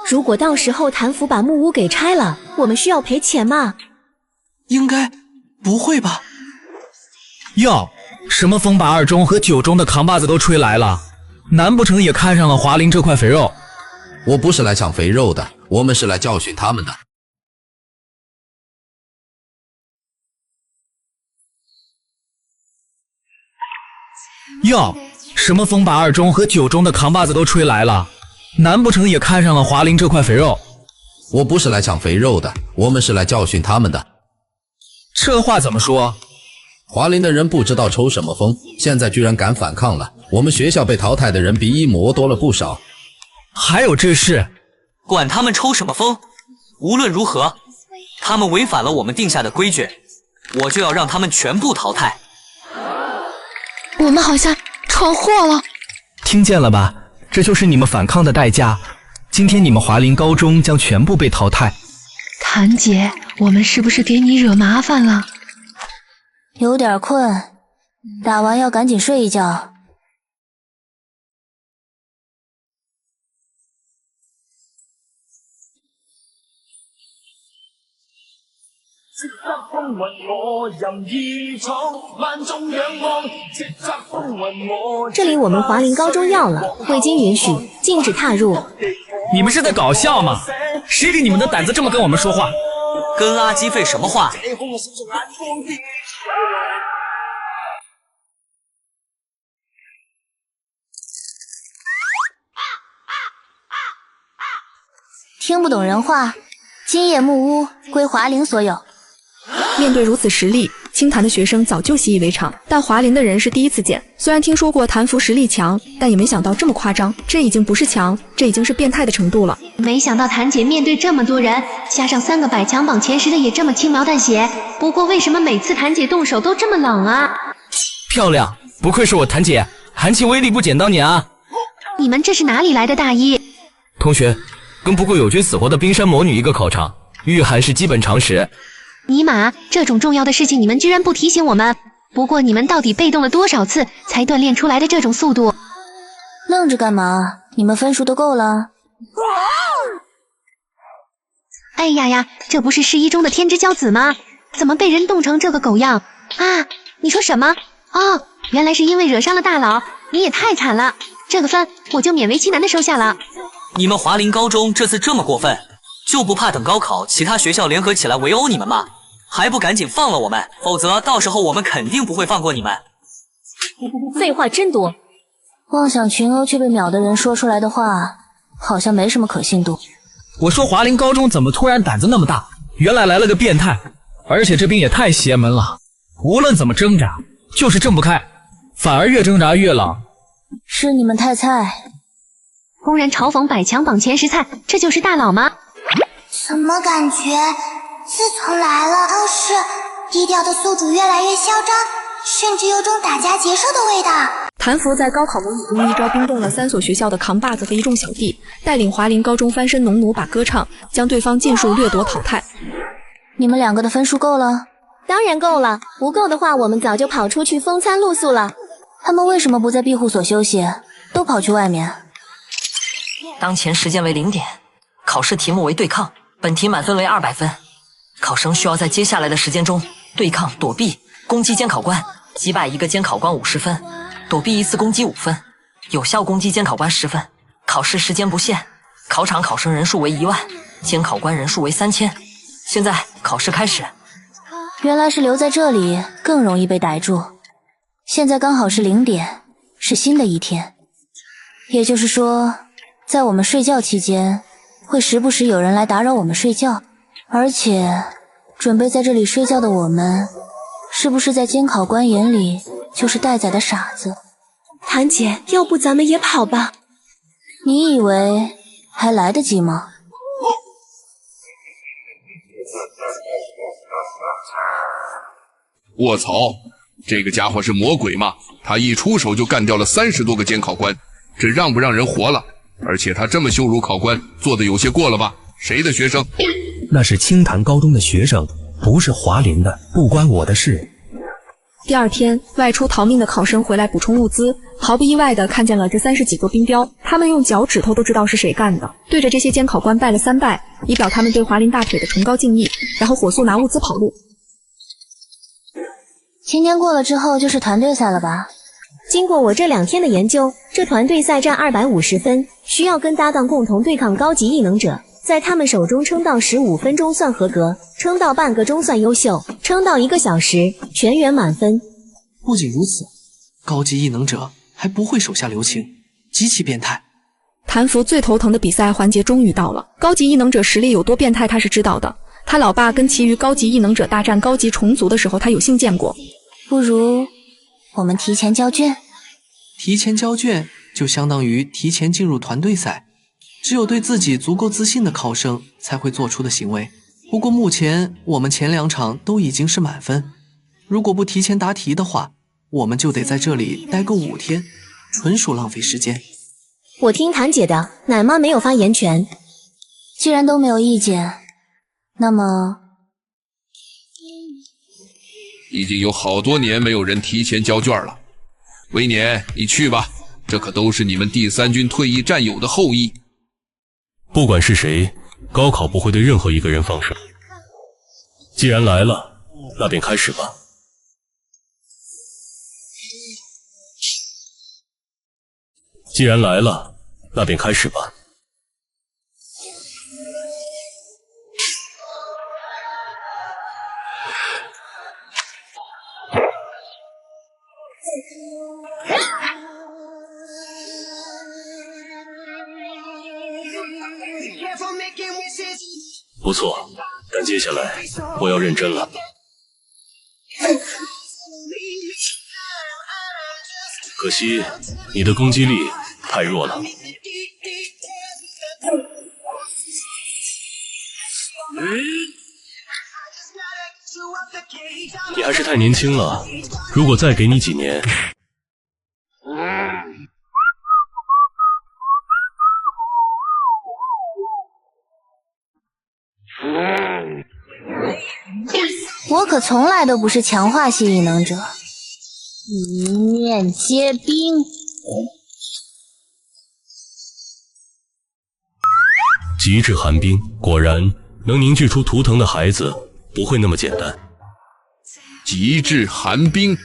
如果到时候谭福把木屋给拆了，我们需要赔钱吗？应该不会吧？哟，什么风把2中和9中的扛把子都吹来了，难不成也看上了华林这块肥肉？我不是来抢肥肉的，我们是来教训他们的。哟，什么风把2中和9中的扛把子都吹来了，难不成也看上了华林这块肥肉？我不是来抢肥肉的，我们是来教训他们的。这话怎么说？华林的人不知道抽什么风，现在居然敢反抗了。我们学校被淘汰的人比一模多了不少。还有这事？管他们抽什么风，无论如何，他们违反了我们定下的规矩，我就要让他们全部淘汰。我们好像闯祸了。听见了吧？这就是你们反抗的代价。今天你们华林高中将全部被淘汰。谭姐，我们是不是给你惹麻烦了？有点困，打完要赶紧睡一觉。这里我们华林高中要了，未经允许，禁止踏入。你们是在搞笑吗？谁给你们的胆子这么跟我们说话？跟阿基费什么话？听不懂人话，今夜木屋归华林所有。面对如此实力，清谈的学生早就习以为常，但华林的人是第一次见。虽然听说过谭福实力强，但也没想到这么夸张。这已经不是强，这已经是变态的程度了。没想到谭姐面对这么多人，加上3个百强榜前10的也这么轻描淡写。不过为什么每次谭姐动手都这么冷啊？漂亮，不愧是我谭姐，寒气威力不减当年啊！你们这是哪里来的大衣？同学，跟不顾有君死活的冰山魔女一个考场，御寒是基本常识。尼玛，这种重要的事情你们居然不提醒我们！不过你们到底被动了多少次才锻炼出来的这种速度？愣着干嘛？你们分数都够了。哎呀呀，这不是11中的天之骄子吗？怎么被人冻成这个狗样啊？你说什么？哦，原来是因为惹伤了大佬，你也太惨了。这个分我就勉为其难的收下了。你们华林高中这次这么过分，就不怕等高考其他学校联合起来围殴你们吗？还不赶紧放了我们，否则到时候我们肯定不会放过你们。废话真多。妄想群殴却被秒的人说出来的话，好像没什么可信度。我说华林高中怎么突然胆子那么大？原来来了个变态，而且这病也太邪门了。无论怎么挣扎，就是挣不开，反而越挣扎越冷。是你们太菜。公然嘲讽百强榜前10菜，这就是大佬吗？怎么感觉自从来了都是低调的宿主越来越嚣张，甚至有种打家劫舍的味道。谭福在高考模拟中一招冰冻了3所学校的扛把子和一众小弟，带领华林高中翻身农奴把歌唱，将对方尽数掠夺淘汰。你们2个的分数够了？当然够了，不够的话我们早就跑出去风餐露宿了。他们为什么不在庇护所休息，都跑去外面？当前时间为0点，考试题目为对抗，本题满分为200分。考生需要在接下来的时间中对抗、躲避、攻击监考官，击败一个监考官50分，躲避1次攻击5分，有效攻击监考官10分。考试时间不限，考场考生人数为1万，监考官人数为3000。现在考试开始。原来是留在这里更容易被逮住。现在刚好是0点，是新的一天。也就是说，在我们睡觉期间，会时不时有人来打扰我们睡觉。而且，准备在这里睡觉的我们，是不是在监考官眼里就是待宰的傻子？谭姐，要不咱们也跑吧？你以为还来得及吗？卧槽，这个家伙是魔鬼吗？他一出手就干掉了30多个监考官，这让不让人活了？而且他这么羞辱考官，做的有些过了吧？谁的学生？那是清潭高中的学生，不是华林的，不关我的事。第2天，外出逃命的考生回来补充物资，毫不意外地看见了这30几个冰雕，他们用脚趾头都知道是谁干的，对着这些监考官拜了3拜，以表他们对华林大腿的崇高敬意，然后火速拿物资跑路。今天过了之后就是团队赛了吧？经过我这2天的研究，这团队赛占250分，需要跟搭档共同对抗高级异能者，在他们手中撑到15分钟算合格，撑到半个钟算优秀，撑到1个小时全员满分。不仅如此，高级异能者还不会手下留情，极其变态。谭福最头疼的比赛环节终于到了，高级异能者实力有多变态他是知道的，他老爸跟其余高级异能者大战高级虫族的时候他有幸见过。不如我们提前交卷。提前交卷就相当于提前进入团队赛，只有对自己足够自信的考生才会做出的行为。不过目前我们前2场都已经是满分，如果不提前答题的话，我们就得在这里待个5天，纯属浪费时间。我听谭姐的，奶妈没有发言权。既然都没有意见，那么已经有好多年没有人提前交卷了。维年，你去吧，这可都是你们第3军退役战友的后裔。不管是谁，高考不会对任何一个人放手。既然来了，那便开始吧。既然来了，那便开始吧。不错，但接下来我要认真了。可惜你的攻击力太弱了。你还是太年轻了，如果再给你几年。我可从来都不是强化系异能者。一念皆冰。极致寒冰，果然能凝聚出图腾的孩子不会那么简单。极致寒冰，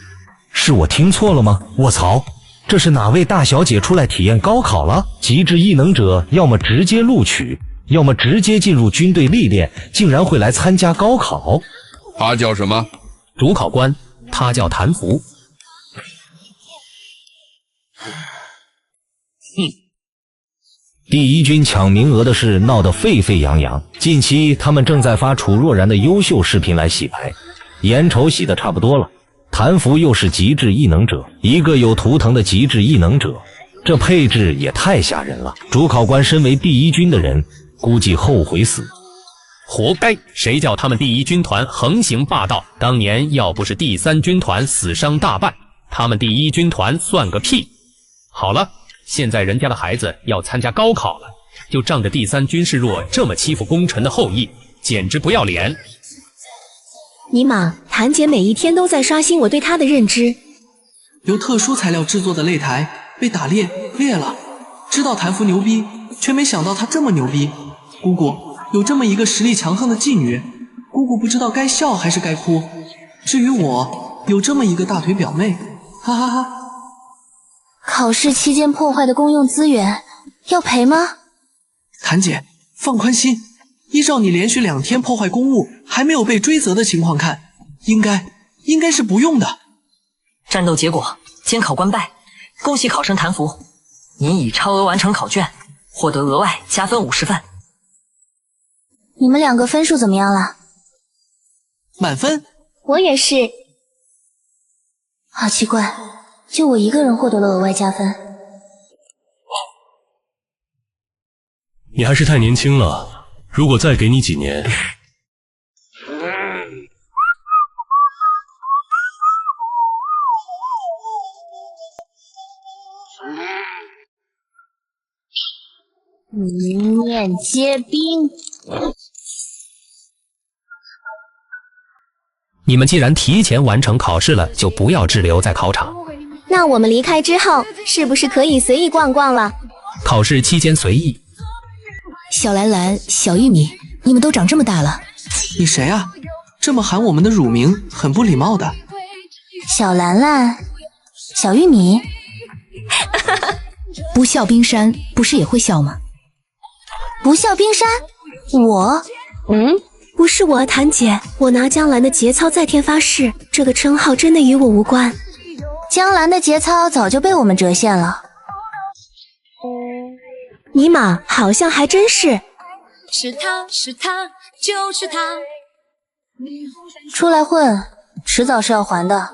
是我听错了吗？卧槽，这是哪位大小姐出来体验高考了？极致异能者要么直接录取，要么直接进入军队历练，竟然会来参加高考。他叫什么？主考官，他叫谭福。第一军抢名额的事闹得沸沸扬扬，近期他们正在发楚若然的优秀视频来洗白，眼瞅洗的差不多了。谭福又是极致异能者，一个有图腾的极致异能者，这配置也太吓人了。主考官身为第一军的人，估计后悔死。活该！谁叫他们第一军团横行霸道？当年要不是第三军团死伤大半，他们第一军团算个屁！好了，现在人家的孩子要参加高考了，就仗着第三军示弱这么欺负功臣的后裔，简直不要脸！尼玛，谭姐每一天都在刷新我对她的认知。由特殊材料制作的擂台被打裂了，知道谭福牛逼，却没想到他这么牛逼。姑姑有这么一个实力强横的妓女，姑姑不知道该笑还是该哭。至于我，有这么一个大腿表妹，哈哈哈。考试期间破坏的公用资源要赔吗？谭姐，放宽心，依照你连续2天破坏公物还没有被追责的情况看，应该是不用的。战斗结果，监考官败，恭喜考生谭福，您已超额完成考卷，获得额外加分50分。你们2个分数怎么样了？满分。我也是。好奇怪，就我一个人获得了额外加分。你还是太年轻了，如果再给你几年……一念皆冰。你们既然提前完成考试了，就不要滞留在考场。那我们离开之后，是不是可以随意逛逛了？考试期间随意。小兰兰、小玉米，你们都长这么大了。你谁啊？这么喊我们的乳名，很不礼貌的。小兰兰，小玉米。不笑冰山，不是也会笑吗？不笑冰山？我？不是我，谭姐，我拿江兰的节操在天发誓，这个称号真的与我无关。江兰的节操早就被我们折现了。尼玛，好像还真是。是他，是他，就是他。出来混，迟早是要还的。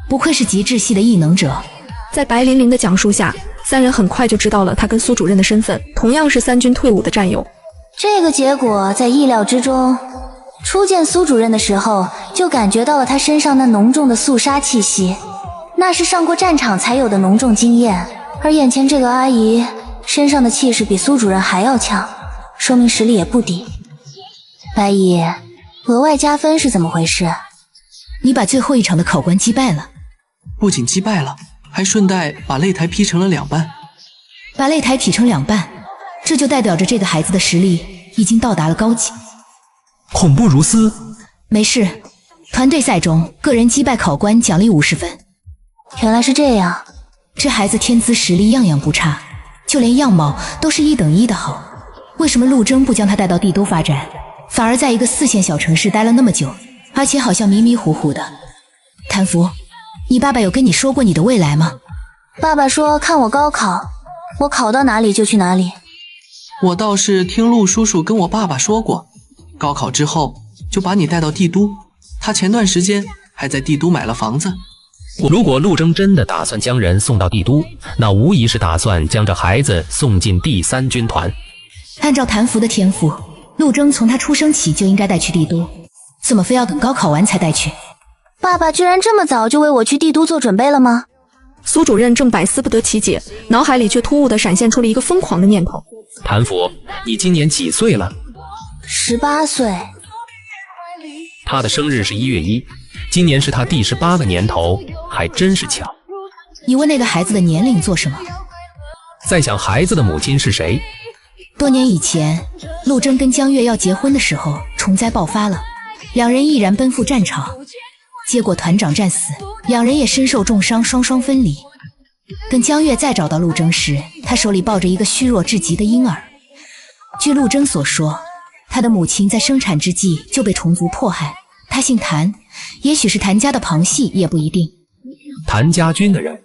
不愧是极致系的异能者。在白玲玲的讲述下，3人很快就知道了他跟苏主任的身份，同样是3军退伍的战友。这个结果在意料之中。初见苏主任的时候，就感觉到了他身上那浓重的肃杀气息，那是上过战场才有的浓重经验。而眼前这个阿姨身上的气势比苏主任还要强，说明实力也不低。白姨，额外加分是怎么回事？你把最后一场的考官击败了。不仅击败了，还顺带把擂台劈成了2半。把擂台劈成2半，这就代表着这个孩子的实力已经到达了高级。恐怖如斯。没事，团队赛中个人击败考官奖励50分。原来是这样，这孩子天资实力样样不差，就连样貌都是1等1的好。为什么陆征不将他带到帝都发展，反而在一个4线小城市待了那么久，而且好像迷迷糊糊的？谭福，你爸爸有跟你说过你的未来吗？爸爸说看我高考，我考到哪里就去哪里。我倒是听陆叔叔跟我爸爸说过，高考之后就把你带到帝都，他前段时间还在帝都买了房子。如果陆征真的打算将人送到帝都，那无疑是打算将这孩子送进第3军团。按照谭福的天赋，陆征从他出生起就应该带去帝都，怎么非要等高考完才带去？爸爸居然这么早就为我去帝都做准备了吗？苏主任正百思不得其解，脑海里却突兀地闪现出了一个疯狂的念头。谭福，你今年几岁了？18岁。他的生日是1月1，今年是他第18个年头，还真是巧。你问那个孩子的年龄做什么？在想孩子的母亲是谁。多年以前，陆征跟江月要结婚的时候，虫灾爆发了，两人毅然奔赴战场，结果团长战死，两人也身受重伤，双双分离。等江月再找到陆征时，他手里抱着一个虚弱至极的婴儿。据陆征所说，他的母亲在生产之际就被虫族迫害。他姓谭，也许是谭家的旁系，也不一定。谭家军的人。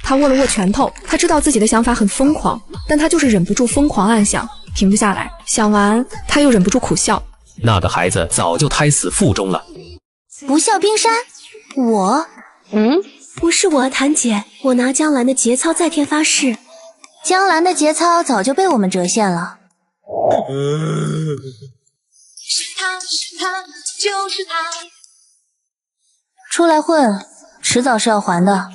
他握了握拳头，他知道自己的想法很疯狂，但他就是忍不住疯狂暗想，停不下来。想完，他又忍不住苦笑。那个孩子早就胎死腹中了。不孝冰山，我？不是我，谭姐，我拿江兰的节操在天发誓。江兰的节操早就被我们折现了。是他，是他，就是他。出来混，迟早是要还的。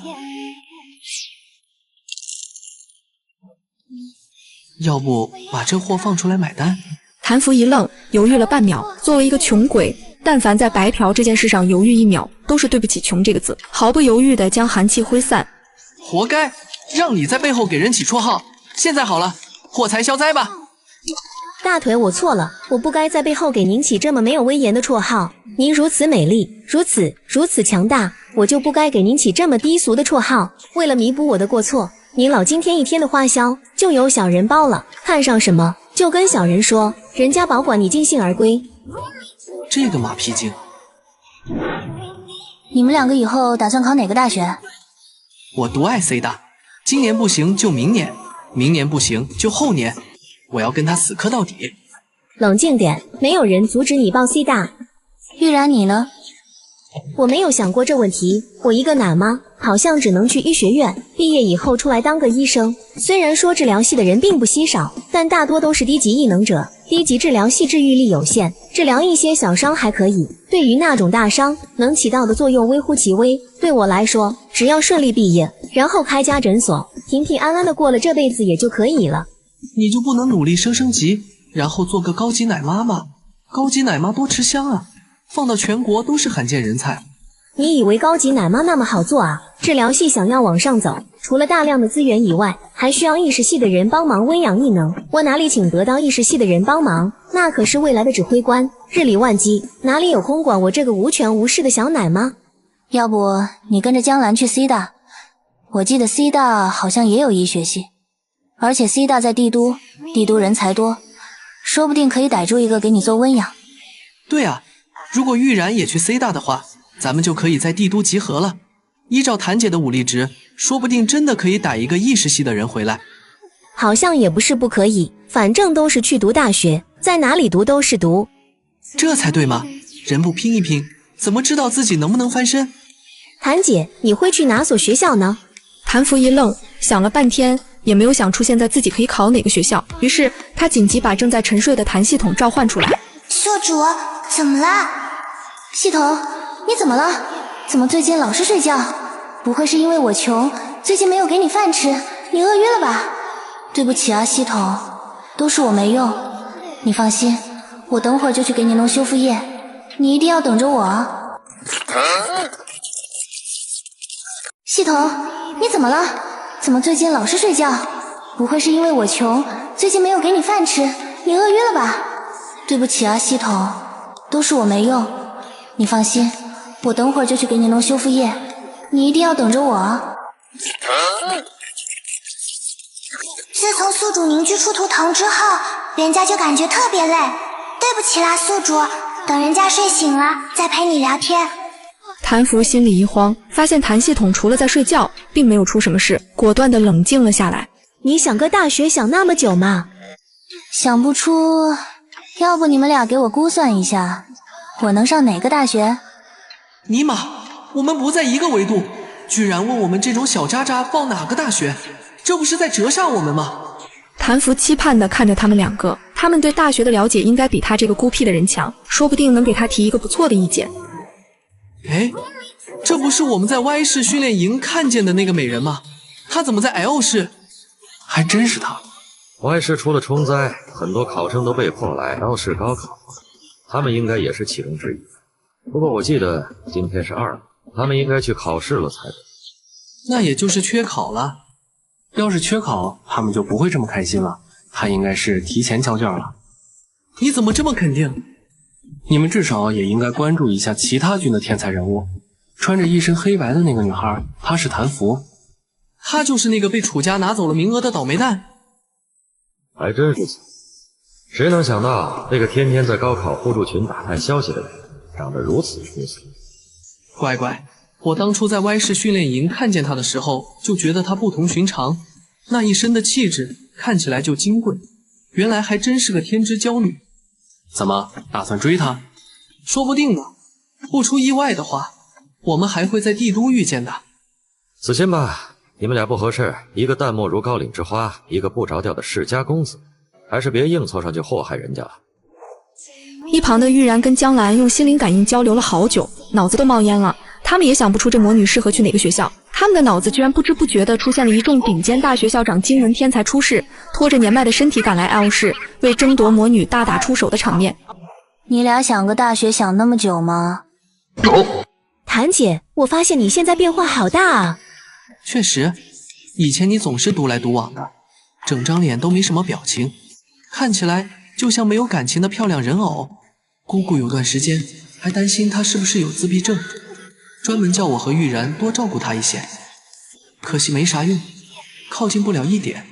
要不把这货放出来买单？谭福一愣，犹豫了半秒。作为一个穷鬼，但凡在白嫖这件事上犹豫一秒，都是对不起穷这个字，毫不犹豫地将寒气挥散。活该，让你在背后给人起绰号。现在好了，破财消灾吧。大腿，我错了，我不该在背后给您起这么没有威严的绰号。您如此美丽，如此强大，我就不该给您起这么低俗的绰号。为了弥补我的过错，您老今天一天的花销就由小人包了，看上什么就跟小人说，人家保管你尽兴而归。这个马屁精。你们两个以后打算考哪个大学？我独爱 C 大，今年不行就明年，明年不行就后年，我要跟他死磕到底。冷静点，没有人阻止你报 C 大。玉然你呢？我没有想过这问题，我一个奶妈，好像只能去医学院，毕业以后出来当个医生。虽然说治疗系的人并不稀少，但大多都是低级异能者，低级治疗系治愈力有限，治疗一些小伤还可以，对于那种大伤能起到的作用微乎其微。对我来说，只要顺利毕业，然后开家诊所，平平安安的过了这辈子也就可以了。你就不能努力升级，然后做个高级奶妈吗？高级奶妈多吃香啊，放到全国都是罕见人才。你以为高级奶妈那么好做啊？治疗系想要往上走，除了大量的资源以外，还需要意识系的人帮忙温养异能。我哪里请得到意识系的人帮忙？那可是未来的指挥官，日理万机，哪里有空管我这个无权无势的小奶妈？要不你跟着江兰去 C 大，我记得 C 大好像也有医学系，而且 C 大在帝都，帝都人才多，说不定可以逮住一个给你做温养。对啊，如果玉然也去 C 大的话，咱们就可以在帝都集合了。依照谭姐的武力值，说不定真的可以逮一个意识系的人回来。好像也不是不可以，反正都是去读大学，在哪里读都是读。这才对嘛，人不拼一拼，怎么知道自己能不能翻身？谭姐，你会去哪所学校呢？谭福一愣，想了半天，也没有想出现在自己可以考哪个学校，于是他紧急把正在沉睡的谭系统召唤出来。宿主，怎么了？系统，你怎么了？怎么最近老是睡觉？不会是因为我穷，最近没有给你饭吃，你饿晕了吧？对不起啊，系统，都是我没用。你放心，我等会儿就去给你弄修复液，你一定要等着我啊。系统，你怎么了？怎么最近老是睡觉？不会是因为我穷，最近没有给你饭吃，你饿晕了吧？对不起啊，系统，都是我没用。你放心，我等会儿就去给你弄修复液，你一定要等着我啊。自从宿主凝聚出图腾之后，人家就感觉特别累。对不起啦，宿主，等人家睡醒了再陪你聊天。谭福心里一慌，发现谭系统除了在睡觉，并没有出什么事，果断地冷静了下来。你想个大学想那么久吗？想不出，要不你们俩给我估算一下，我能上哪个大学？尼玛，我们不在一个维度，居然问我们这种小渣渣报哪个大学，这不是在折煞我们吗？谭福期盼地看着他们两个，他们对大学的了解应该比他这个孤僻的人强，说不定能给他提一个不错的意见。哎，这不是我们在 Y 市训练营看见的那个美人吗？她怎么在 L 市？还真是她。 Y 市出了虫灾，很多考生都被迫来 L 市高考，他们应该也是其中之一。不过我记得今天是2号，他们应该去考试了才对。那也就是缺考了。要是缺考，他们就不会这么开心了。他应该是提前交卷了。你怎么这么肯定？你们至少也应该关注一下其他军的天才人物。穿着一身黑白的那个女孩，她是谭福。她就是那个被楚家拿走了名额的倒霉蛋。还真是巧，谁能想到那个天天在高考互助群打探消息的人，长得如此出色。乖乖，我当初在 Y 市训练营看见她的时候，就觉得她不同寻常，那一身的气质看起来就金贵，原来还真是个天之娇女。怎么打算追她？说不定呢，不出意外的话，我们还会在帝都遇见的。死心吧，你们俩不合适，一个淡漠如高岭之花，一个不着调的世家公子，还是别硬凑上去祸害人家了。一旁的玉然跟江兰用心灵感应交流了好久，脑子都冒烟了。他们也想不出这魔女适合去哪个学校，他们的脑子居然不知不觉地出现了一众顶尖大学校长惊人天才出世，拖着年迈的身体赶来 L 市，为争夺魔女大打出手的场面。你俩想个大学想那么久吗？谭姐，我发现你现在变化好大啊。确实，以前你总是独来独往的，整张脸都没什么表情，看起来就像没有感情的漂亮人偶。姑姑有段时间还担心她是不是有自闭症，专门叫我和玉然多照顾她一些，可惜没啥用，靠近不了一点。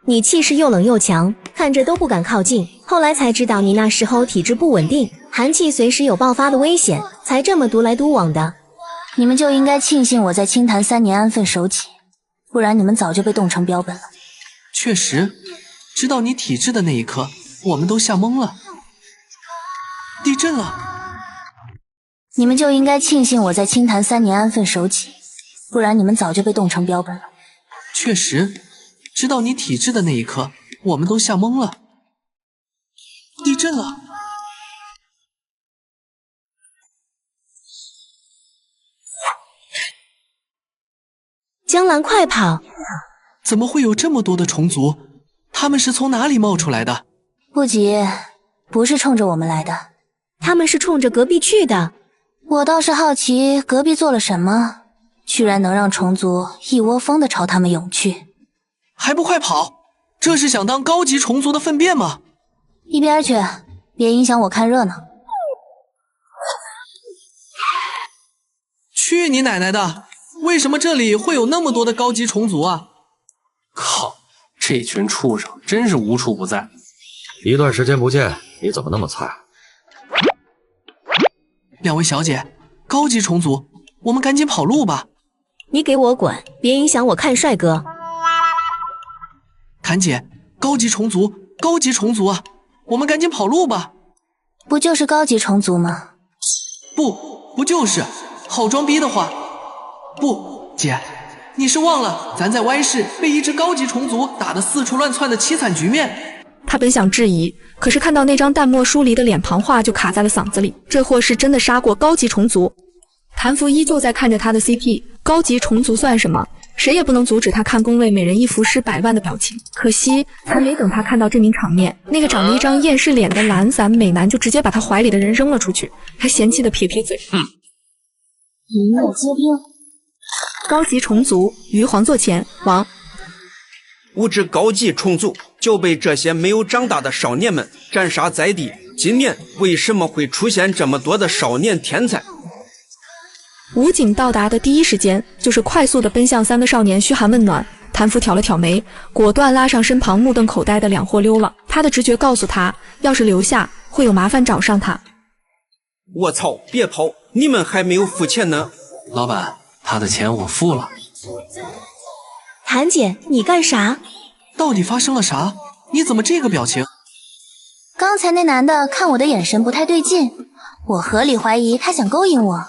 你气势又冷又强，看着都不敢靠近。后来才知道你那时候体质不稳定，寒气随时有爆发的危险，才这么独来独往的。你们就应该庆幸我在清潭3年安分守己，不然你们早就被冻成标本了。确实，知道你体质的那一刻，我们都吓懵了。地震了！你们就应该庆幸我在清潭3年安分守己，不然你们早就被冻成标本了。确实，知道你体质的那一刻，我们都吓懵了。地震了！江兰，快跑！怎么会有这么多的虫族？他们是从哪里冒出来的？不急，不是冲着我们来的，他们是冲着隔壁去的。我倒是好奇隔壁做了什么，居然能让虫族一窝蜂的朝他们涌去。还不快跑！这是想当高级虫族的粪便吗？一边去，别影响我看热闹。去你奶奶的！为什么这里会有那么多的高级虫族啊？靠，这群畜生真是无处不在。一段时间不见，你怎么那么菜？两位小姐，高级虫族，我们赶紧跑路吧。你给我滚，别影响我看帅哥。侃姐，高级虫族，高级虫族啊，我们赶紧跑路吧。不就是高级虫族吗？不就是，好装逼的话。不，姐，你是忘了咱在 Y 市被一只高级虫族打得四处乱窜的凄惨局面。他本想质疑，可是看到那张淡漠疏离的脸庞，话就卡在了嗓子里。这货是真的杀过高级虫族。谭福依旧在看着他的 CP， 高级虫族算什么？谁也不能阻止他看宫卫美人一浮尸100万的表情。可惜还没等他看到这名场面，那个长了一张厌世脸的懒散美男就直接把他怀里的人扔了出去，还嫌弃的撇撇嘴。一诺皆兵。高级虫族，鱼皇座前王。无知高级虫族就被这些没有长大的少年们斩杀在地。今年为什么会出现这么多的少年天才？武警到达的第一时间，就是快速的奔向3个少年嘘寒问暖。谭福挑了挑眉，果断拉上身旁目瞪口呆的两货溜了。他的直觉告诉他，要是留下，会有麻烦找上他。我操，别跑，你们还没有付钱呢。老板，他的钱我付了。谭姐，你干啥？到底发生了啥？你怎么这个表情？刚才那男的看我的眼神不太对劲，我合理怀疑他想勾引我。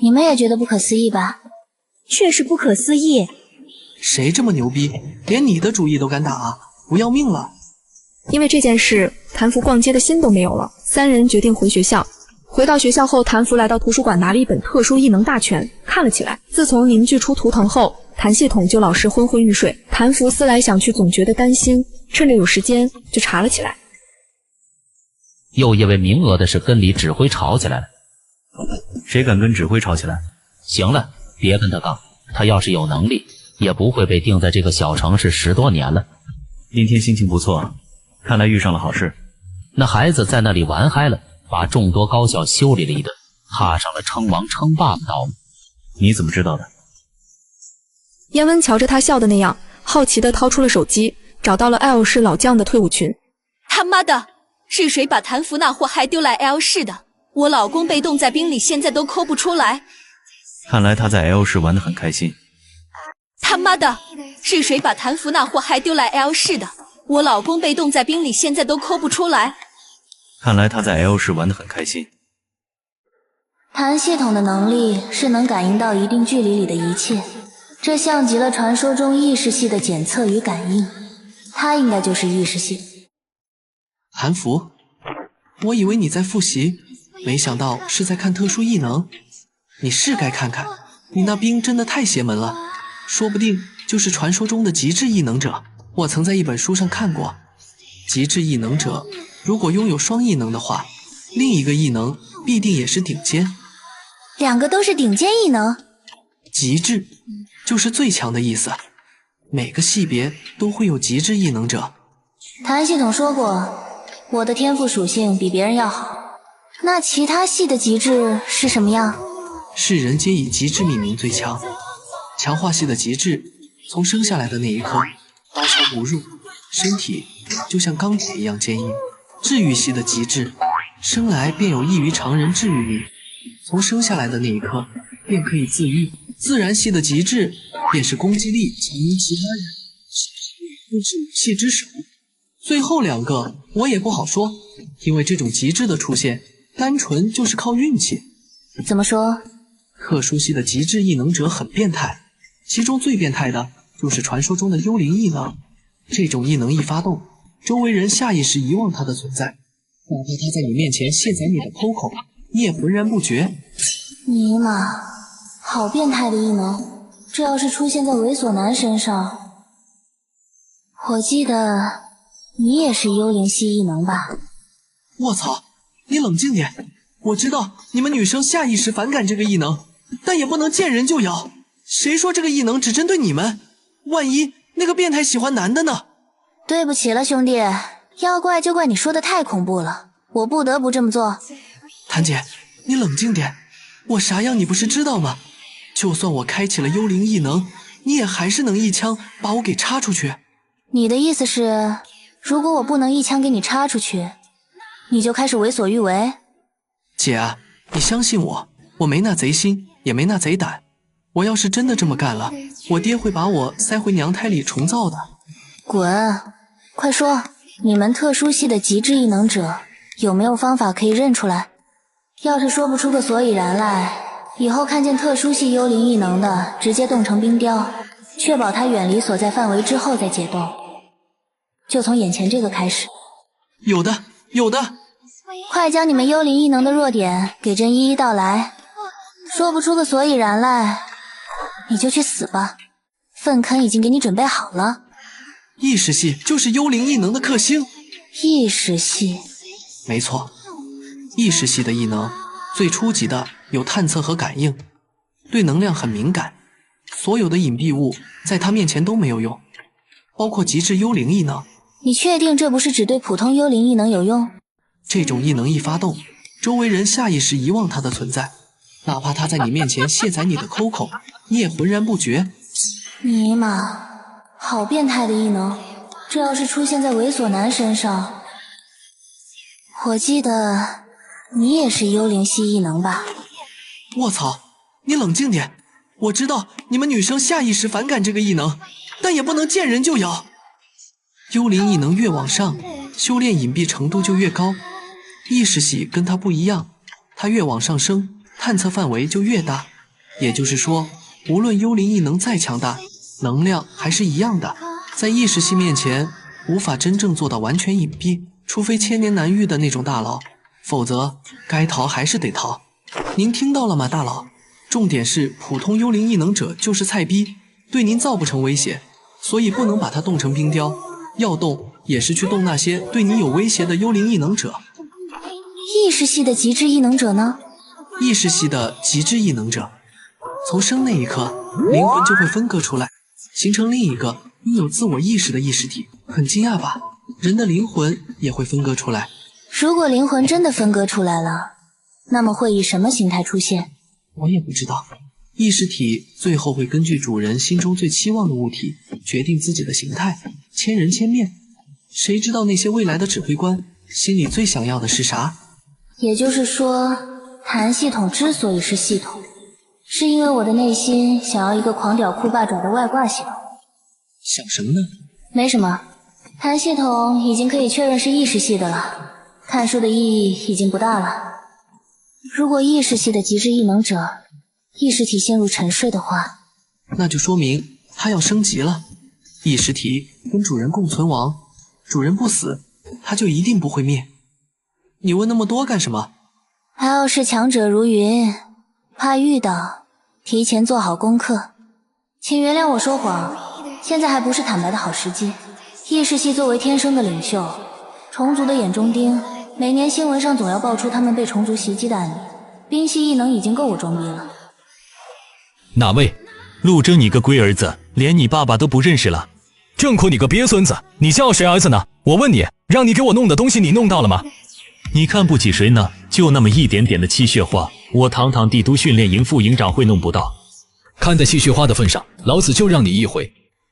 你们也觉得不可思议吧？确实不可思议。谁这么牛逼，连你的主意都敢打啊？不要命了！因为这件事，谭福逛街的心都没有了。3人决定回学校。回到学校后，谭福来到图书馆，拿了一本特殊异能大全，看了起来。自从凝聚出图腾后，谭系统就老是昏昏欲睡。谭福思来想去，总觉得担心，趁着有时间就查了起来。又因为名额的事跟李指挥吵起来了。谁敢跟指挥吵起来？行了，别跟他杠，他要是有能力，也不会被定在这个小城市10多年了。今天心情不错，看来遇上了好事。那孩子在那里玩嗨了，把众多高校修理了一顿，踏上了称王称霸的道路。你怎么知道的？燕温瞧着他笑的那样，好奇地掏出了手机，找到了 L 市老将的退伍群。他妈的，是谁把谭福那货还丢来 L 市的？我老公被冻在冰里，现在都抠不出来。看来他在 L 市玩得很开心。他妈的，是谁把谭福那货还丢来 L 市的？我老公被冻在冰里，现在都抠不出来。看来他在 L 市玩得很开心。谭系统的能力是能感应到一定距离里的一切，这像极了传说中意识系的检测与感应，他应该就是意识系。韩服，我以为你在复习，没想到是在看特殊异能。你是该看看，你那兵真的太邪门了，说不定就是传说中的极致异能者。我曾在一本书上看过，极致异能者如果拥有双异能的话，另一个异能必定也是顶尖。两个都是顶尖异能。极致就是最强的意思，每个系别都会有极致异能者。谭系统说过，我的天赋属性比别人要好。那其他系的极致是什么样？世人皆以极致命名最强。强化系的极致，从生下来的那一刻，刀枪不入，身体就像钢铁一样坚硬。治愈系的极致，生来便有异于常人治愈力，从生下来的那一刻便可以自愈。自然系的极致，便是攻击力强于其他人，不止武器之首。最后两个我也不好说，因为这种极致的出现，单纯就是靠运气。怎么说？特殊系的极致异能者很变态，其中最变态的就是传说中的幽灵异能。这种异能一发动，周围人下意识遗忘它的存在，哪怕他在你面前卸载你的 COCO， 你也浑然不觉。尼玛，好变态的异能！这要是出现在猥琐男身上，我记得你也是幽灵系异能吧？我操，你冷静点！我知道你们女生下意识反感这个异能，但也不能见人就咬。谁说这个异能只针对你们？万一那个变态喜欢男的呢？对不起了，兄弟，要怪就怪你说的太恐怖了，我不得不这么做。谭姐，你冷静点，我啥样你不是知道吗？就算我开启了幽灵异能，你也还是能一枪把我给插出去。你的意思是，如果我不能一枪给你插出去，你就开始为所欲为？姐啊，你相信我，我没那贼心，也没那贼胆。我要是真的这么干了，我爹会把我塞回娘胎里重造的。滚！快说，你们特殊系的极致异能者有没有方法可以认出来？要是说不出个所以然来，以后看见特殊系幽灵异能的，直接冻成冰雕，确保它远离所在范围之后再解冻。就从眼前这个开始。有的，有的。快将你们幽灵异能的弱点给朕一一道来。说不出个所以然来，你就去死吧，粪坑已经给你准备好了。意识系就是幽灵异能的克星。意识系，没错，意识系的异能最初级的有探测和感应，对能量很敏感，所有的隐蔽物在他面前都没有用，包括极致幽灵异能。你确定这不是只对普通幽灵异能有用？这种异能一发动，周围人下意识遗忘它的存在，哪怕他在你面前卸载你的 COCO， 你也浑然不觉。尼玛，好变态的异能！这要是出现在猥琐男身上，我记得你也是幽灵系异能吧？我操，你冷静点！我知道你们女生下意识反感这个异能，但也不能见人就咬。幽灵异能越往上，修炼隐蔽程度就越高。意识系跟它不一样，它越往上升，探测范围就越大。也就是说，无论幽灵异能再强大，能量还是一样的。在意识系面前，无法真正做到完全隐蔽，除非千年难遇的那种大佬，否则该逃还是得逃。您听到了吗，大佬？重点是普通幽灵异能者就是菜逼，对您造不成威胁，所以不能把它冻成冰雕。要动也是去动那些对你有威胁的幽灵异能者。意识系的极致异能者呢？意识系的极致异能者，从生那一刻，灵魂就会分割出来，形成另一个拥有自我意识的意识体。很惊讶吧？人的灵魂也会分割出来。如果灵魂真的分割出来了，那么会以什么形态出现？我也不知道。意识体最后会根据主人心中最期望的物体决定自己的形态，千人千面。谁知道那些未来的指挥官心里最想要的是啥？也就是说，谭系统之所以是系统，是因为我的内心想要一个狂屌酷霸爪的外挂系统。想什么呢？没什么，谭系统已经可以确认是意识系的了，看书的意义已经不大了。如果意识系的极致异能者意识体陷入沉睡的话，那就说明他要升级了。意识体跟主人共存亡，主人不死，他就一定不会灭。你问那么多干什么？ L 是强者如云，怕遇到，提前做好功课。请原谅我说谎，现在还不是坦白的好时机。意识系作为天生的领袖，虫族的眼中钉，每年新闻上总要爆出他们被虫族袭击的案例。冰系异能已经够我装逼了。哪位？陆征，你个龟儿子，连你爸爸都不认识了。郑苦，你个鳖孙子，你叫谁儿子呢？我问你，让你给我弄的东西你弄到了吗？你看不起谁呢？就那么一点点的气血花，我堂堂帝都训练营副营长会弄不到。看在气血花的份上，老子就让你一回。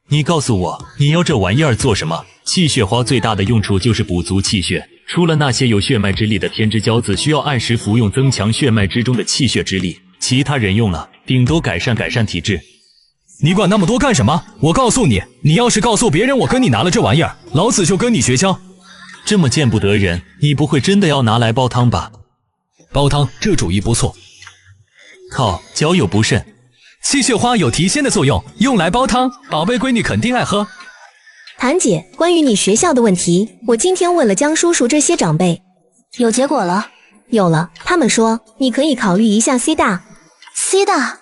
你告诉我，你要这玩意儿做什么？气血花最大的用处就是补足气血，除了那些有血脉之力的天之骄子需要按时服用增强血脉之中的气血之力，其他人用了顶多改善体质。你管那么多干什么？我告诉你，你要是告诉别人我跟你拿了这玩意儿，老子就跟你绝交。这么见不得人，你不会真的要拿来煲汤吧？煲汤，这主意不错。靠，交友不慎。气血花有提鲜的作用，用来煲汤，宝贝闺女肯定爱喝。谭姐，关于你学校的问题，我今天问了江叔叔这些长辈，有结果了？有了，他们说你可以考虑一下 C 大。C 大？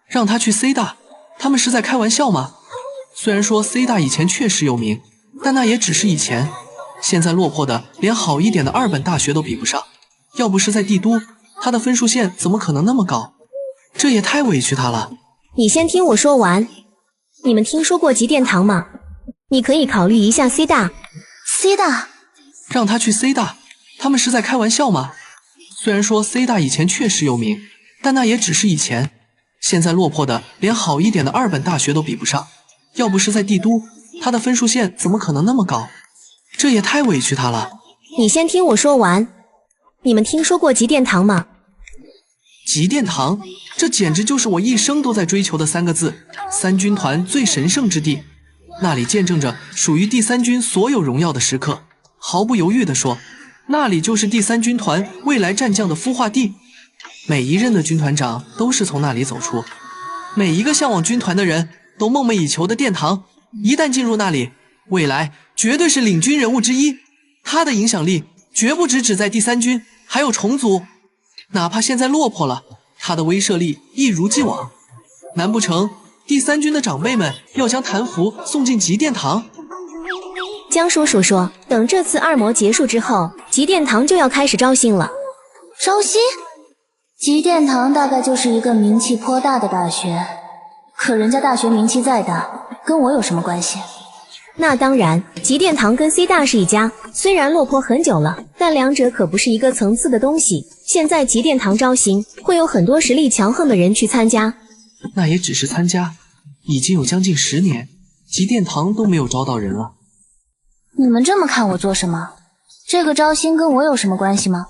让他去 C 大？他们是在开玩笑吗？虽然说 C 大以前确实有名，但那也只是以前。现在落魄的连好一点的二本大学都比不上，要不是在帝都，他的分数线怎么可能那么高？这也太委屈他了。你先听我说完。你们听说过极殿堂吗？你可以考虑一下 C 大。C 大？让他去 C 大？他们是在开玩笑吗？虽然说 C 大以前确实有名，但那也只是以前。现在落魄的连好一点的二本大学都比不上，要不是在帝都，他的分数线怎么可能那么高？这也太委屈他了。你先听我说完。你们听说过极殿堂吗？极殿堂，这简直就是我一生都在追求的三个字，三军团最神圣之地。那里见证着属于第三军所有荣耀的时刻。毫不犹豫地说，那里就是第三军团未来战将的孵化地。每一任的军团长都是从那里走出，每一个向往军团的人都梦寐以求的殿堂，一旦进入那里，未来绝对是领军人物之一。他的影响力绝不只止在第三军，还有虫族。哪怕现在落魄了，他的威慑力一如既往。难不成第三军的长辈们要将谭福送进极殿堂？江叔叔说，等这次二模结束之后，极殿堂就要开始招新了。招新？极殿堂大概就是一个名气颇大的大学，可人家大学名气再大，跟我有什么关系？那当然，极殿堂跟 C 大是一家，虽然落魄很久了，但两者可不是一个层次的东西。现在极殿堂招新，会有很多实力强横的人去参加。那也只是参加，已经有将近10年，极殿堂都没有招到人了。你们这么看我做什么？这个招新跟我有什么关系吗？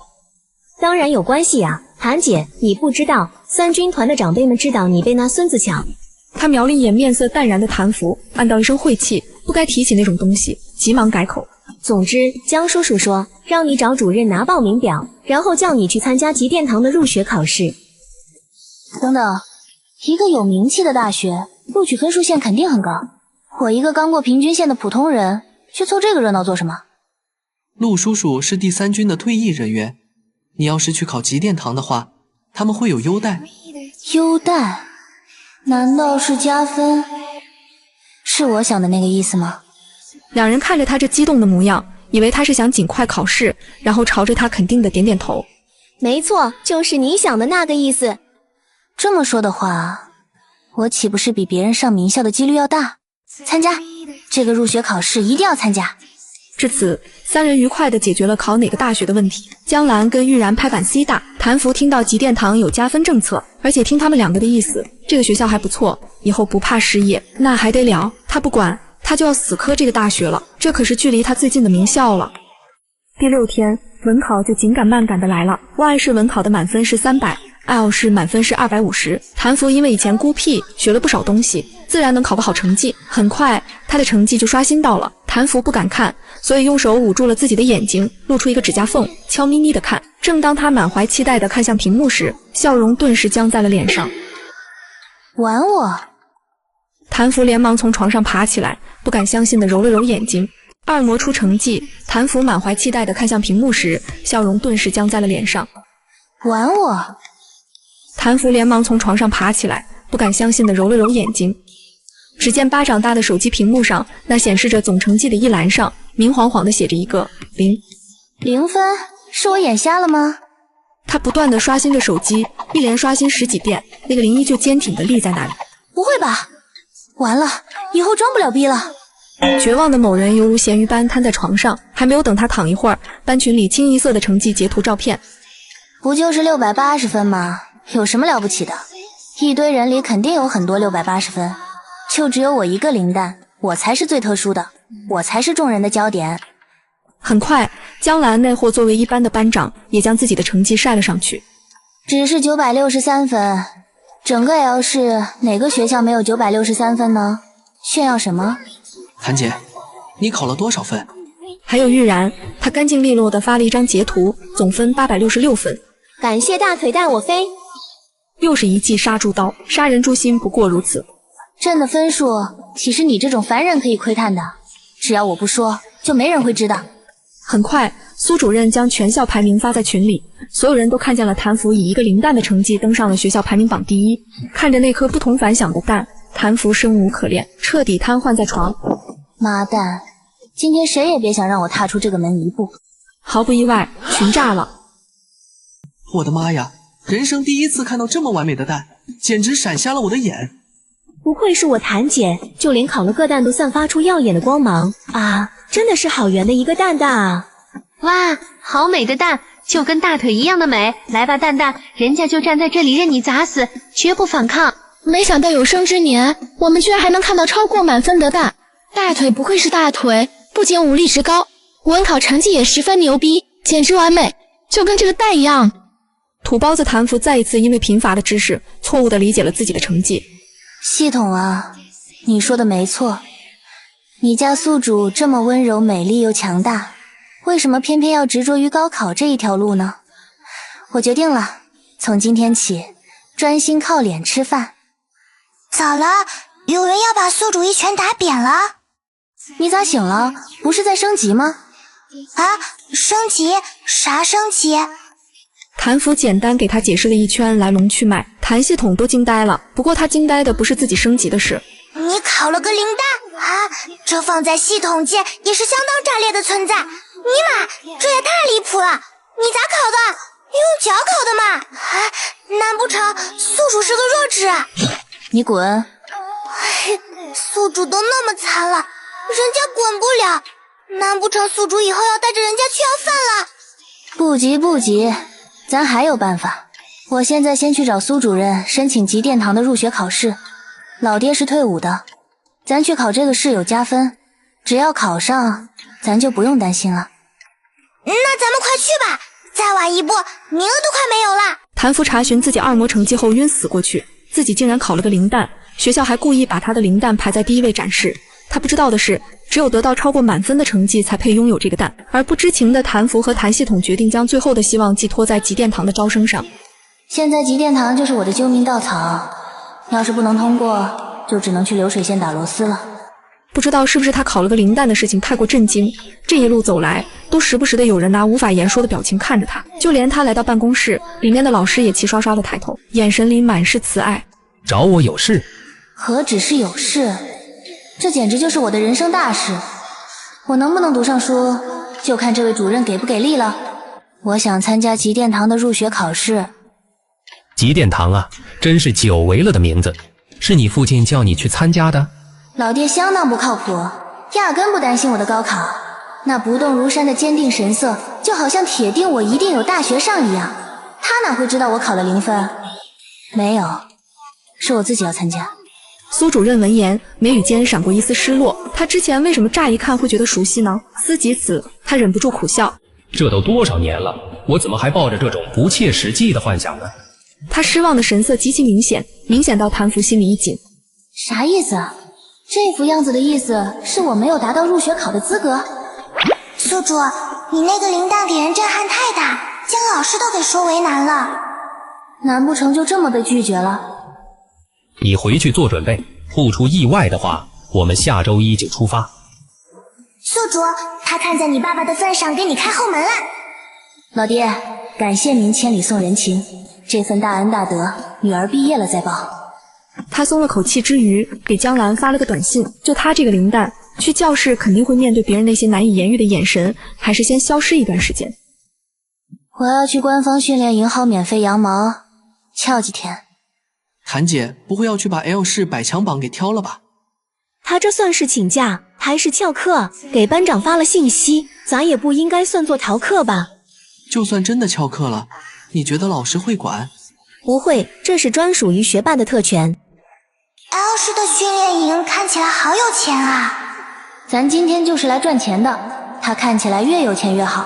当然有关系呀，谭姐，你不知道，三军团的长辈们知道你被那孙子抢。他瞄了一眼面色淡然的谭福，暗道一声晦气，不该提起那种东西，急忙改口。总之，江叔叔说让你找主任拿报名表，然后叫你去参加极殿堂的入学考试。等等，一个有名气的大学，录取分数线肯定很高。我一个刚过平均线的普通人，去凑这个热闹做什么？陆叔叔是第三军的退役人员，你要是去考极殿堂的话，他们会有优待。优待？难道是加分？是我想的那个意思吗？两人看着他这激动的模样，以为他是想尽快考试，然后朝着他肯定的点点头。没错，就是你想的那个意思。这么说的话，我岂不是比别人上名校的几率要大？参加这个入学考试一定要参加。至此，三人愉快地解决了考哪个大学的问题。江兰跟玉然拍板 C 大，谭福听到极殿堂有加分政策，而且听他们两个的意思，这个学校还不错，以后不怕失业，那还得了。他不管，他就要死磕这个大学了，这可是距离他最近的名校了。第6天，文考就紧赶慢赶的来了。Y 市文考的满分是300，L 市满分是250。谭福因为以前孤僻，学了不少东西，自然能考个好成绩。很快，他的成绩就刷新到了。谭福不敢看，所以用手捂住了自己的眼睛，露出一个指甲缝，悄咪咪的看。正当他满怀期待的看向屏幕时，笑容顿时僵在了脸上。玩我！谭福连忙从床上爬起来，不敢相信的揉了揉眼睛。二模出成绩，谭福满怀期待的看向屏幕时，笑容顿时僵在了脸上。玩我！谭福连忙从床上爬起来，不敢相信的揉了揉眼睛。只见巴掌大的手机屏幕上，那显示着总成绩的一栏上，明晃晃的写着一个0。0分？是我眼瞎了吗？他不断的刷新着手机，一连刷新10几遍，那个0依旧坚挺的立在那里。不会吧？完了，以后装不了逼了。绝望的某人犹如咸鱼般瘫在床上，还没有等他躺一会儿，班群里清一色的成绩截图照片。不就是680分吗？有什么了不起的？一堆人里肯定有很多680分，就只有我一个零蛋，我才是最特殊的，我才是众人的焦点。很快，江兰那货作为一班的班长，也将自己的成绩晒了上去。只是963分，整个 L 市哪个学校没有963分呢？炫耀什么？谭姐，你考了多少分？还有玉然，他干净利落地发了一张截图，总分866分。感谢大腿带我飞。又是一记杀猪刀，杀人诛心不过如此。朕的分数岂是你这种凡人可以窥探的？只要我不说，就没人会知道。很快，苏主任将全校排名发在群里，所有人都看见了谭福以一个0蛋的成绩登上了学校排名榜第1。看着那颗不同凡响的蛋，谭福生无可恋，彻底瘫痪在床。妈蛋，今天谁也别想让我踏出这个门一步。毫不意外，群炸了。我的妈呀，人生第一次看到这么完美的蛋，简直闪瞎了我的眼。不愧是我谭姐，就连烤了个蛋都散发出耀眼的光芒啊！真的是好圆的一个蛋蛋啊！哇，好美的蛋，就跟大腿一样的美。来吧，蛋蛋，人家就站在这里任你砸死，绝不反抗。没想到有生之年，我们居然还能看到超过满分的蛋。大腿不愧是大腿，不仅武力值高，文考成绩也十分牛逼，简直完美，就跟这个蛋一样。土包子谭福再一次因为贫乏的知识，错误地理解了自己的成绩。系统啊，你说的没错，你家宿主这么温柔、美丽又强大，为什么偏偏要执着于高考这一条路呢？我决定了，从今天起，专心靠脸吃饭。咋了？有人要把宿主一拳打扁了？你咋醒了？不是在升级吗？啊，升级？啥升级？谭福简单给他解释了一圈来龙去脉，谭系统都惊呆了。不过他惊呆的不是自己升级的事。你考了个0蛋啊！这放在系统界也是相当炸裂的存在。尼玛，这也太离谱了！你咋考的？用脚考的吗？啊，难不成宿主是个弱智？你滚！宿主都那么惨了，人家滚不了，难不成宿主以后要带着人家去要饭了？不急不急，咱还有办法。我现在先去找苏主任申请极殿堂的入学考试。老爹是退伍的，咱去考这个试有加分，只要考上，咱就不用担心了。那咱们快去吧，再晚一步，名额都快没有了。谭福查询自己2模成绩后晕死过去，自己竟然考了个0蛋，学校还故意把他的0蛋排在第1位展示。他不知道的是，只有得到超过满分的成绩才配拥有这个蛋，而不知情的谭福和谭系统决定将最后的希望寄托在极殿堂的招生上。现在极殿堂就是我的救命稻草，要是不能通过，就只能去流水线打螺丝了。不知道是不是他考了个0蛋的事情太过震惊，这一路走来，都时不时的有人拿无法言说的表情看着他，就连他来到办公室，里面的老师也齐刷刷的抬头，眼神里满是慈爱。找我有事？何止是有事，这简直就是我的人生大事。我能不能读上书，就看这位主任给不给力了。我想参加极殿堂的入学考试。极殿堂啊，真是久违了的名字，是你父亲叫你去参加的？老爹相当不靠谱，压根不担心我的高考，那不动如山的坚定神色，就好像铁定我一定有大学上一样。他哪会知道我考了0分？没有，是我自己要参加。苏主任闻言，眉宇间闪过一丝失落。他之前为什么乍一看会觉得熟悉呢？思及此，他忍不住苦笑。这都多少年了，我怎么还抱着这种不切实际的幻想呢？他失望的神色极其明显，明显到谭福心里一紧。啥意思啊？这副样子的意思是我没有达到入学考的资格？宿主，你那个铃铛给人震撼太大，将老师都给说为难了。难不成就这么被拒绝了？你回去做准备，不出意外的话，我们下周1就出发。宿主，他看在你爸爸的份上给你开后门了。老爹，感谢您千里送人情，这份大恩大德，女儿毕业了再报。他松了口气之余，给江兰发了个短信，就他这个灵蛋，去教室肯定会面对别人那些难以言喻的眼神，还是先消失一段时间。我要去官方训练营薅免费羊毛，翘几天。谭姐不会要去把 L 市百强榜给挑了吧？他这算是请假还是翘课？给班长发了信息，咱也不应该算作逃课吧？就算真的翘课了，你觉得老师会管？不会，这是专属于学霸的特权。L 市的训练营看起来好有钱啊！咱今天就是来赚钱的，他看起来越有钱越好，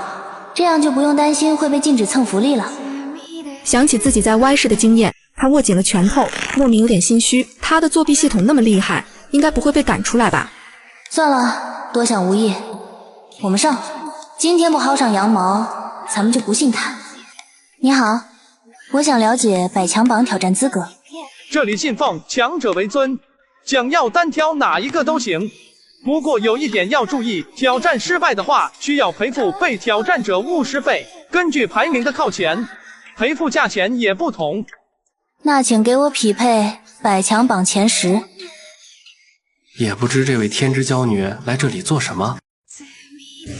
这样就不用担心会被禁止蹭福利了。想起自己在 Y 市的经验，他握紧了拳头，莫名有点心虚。他的作弊系统那么厉害，应该不会被赶出来吧？算了，多想无益。我们上，今天不薅上羊毛，咱们就不姓谭。你好，我想了解百强榜挑战资格。这里信奉强者为尊，想要单挑哪一个都行。不过有一点要注意，挑战失败的话，需要赔付被挑战者50费。根据排名的靠前，赔付价钱也不同。那请给我匹配百强榜前10。也不知这位天之娇女来这里做什么。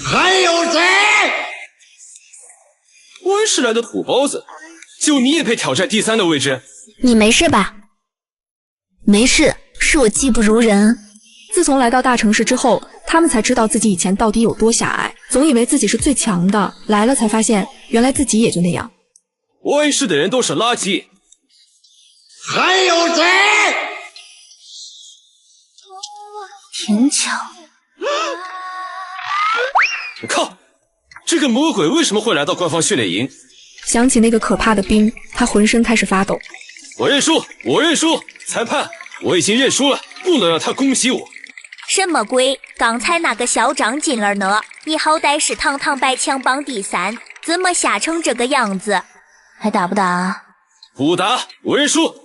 还有谁？温室来的土包子，就你也配挑战第3的位置？你没事吧？没事，是我技不如人。自从来到大城市之后，他们才知道自己以前到底有多狭隘，总以为自己是最强的，来了才发现原来自己也就那样。温室的人都是垃圾。还有谁？挺巧。靠！这个魔鬼为什么会来到官方训练营？想起那个可怕的冰，他浑身开始发抖。我认输，我认输！裁判，我已经认输了，不能让他攻击我。什么鬼？刚才那个校长进了呢，你好歹是堂堂百强榜第3，怎么吓成这个样子？还打不打啊？不打，我认输。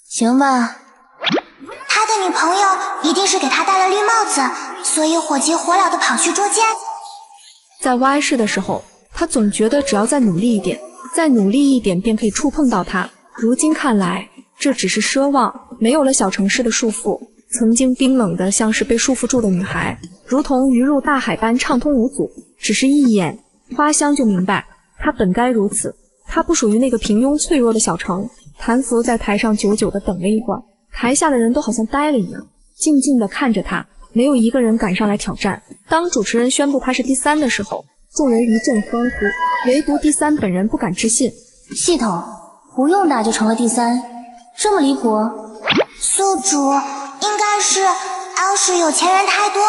行吧。他的女朋友一定是给他戴了绿帽子，所以火急火燎的跑去捉奸。在 Y 市的时候，他总觉得只要再努力一点，再努力一点便可以触碰到他。如今看来，这只是奢望，没有了小城市的束缚，曾经冰冷的像是被束缚住的女孩，如同鱼入大海般畅通无阻。只是一眼花香就明白，她本该如此。她不属于那个平庸脆弱的小城。谭福在台上久久地等了一会儿，台下的人都好像呆了一样，静静地看着他，没有一个人敢上来挑战。当主持人宣布他是第3的时候，众人一阵欢呼，唯独第3本人不敢置信。系统不用打就成了第3，这么离谱？宿主，应该是 L 市有钱人太多，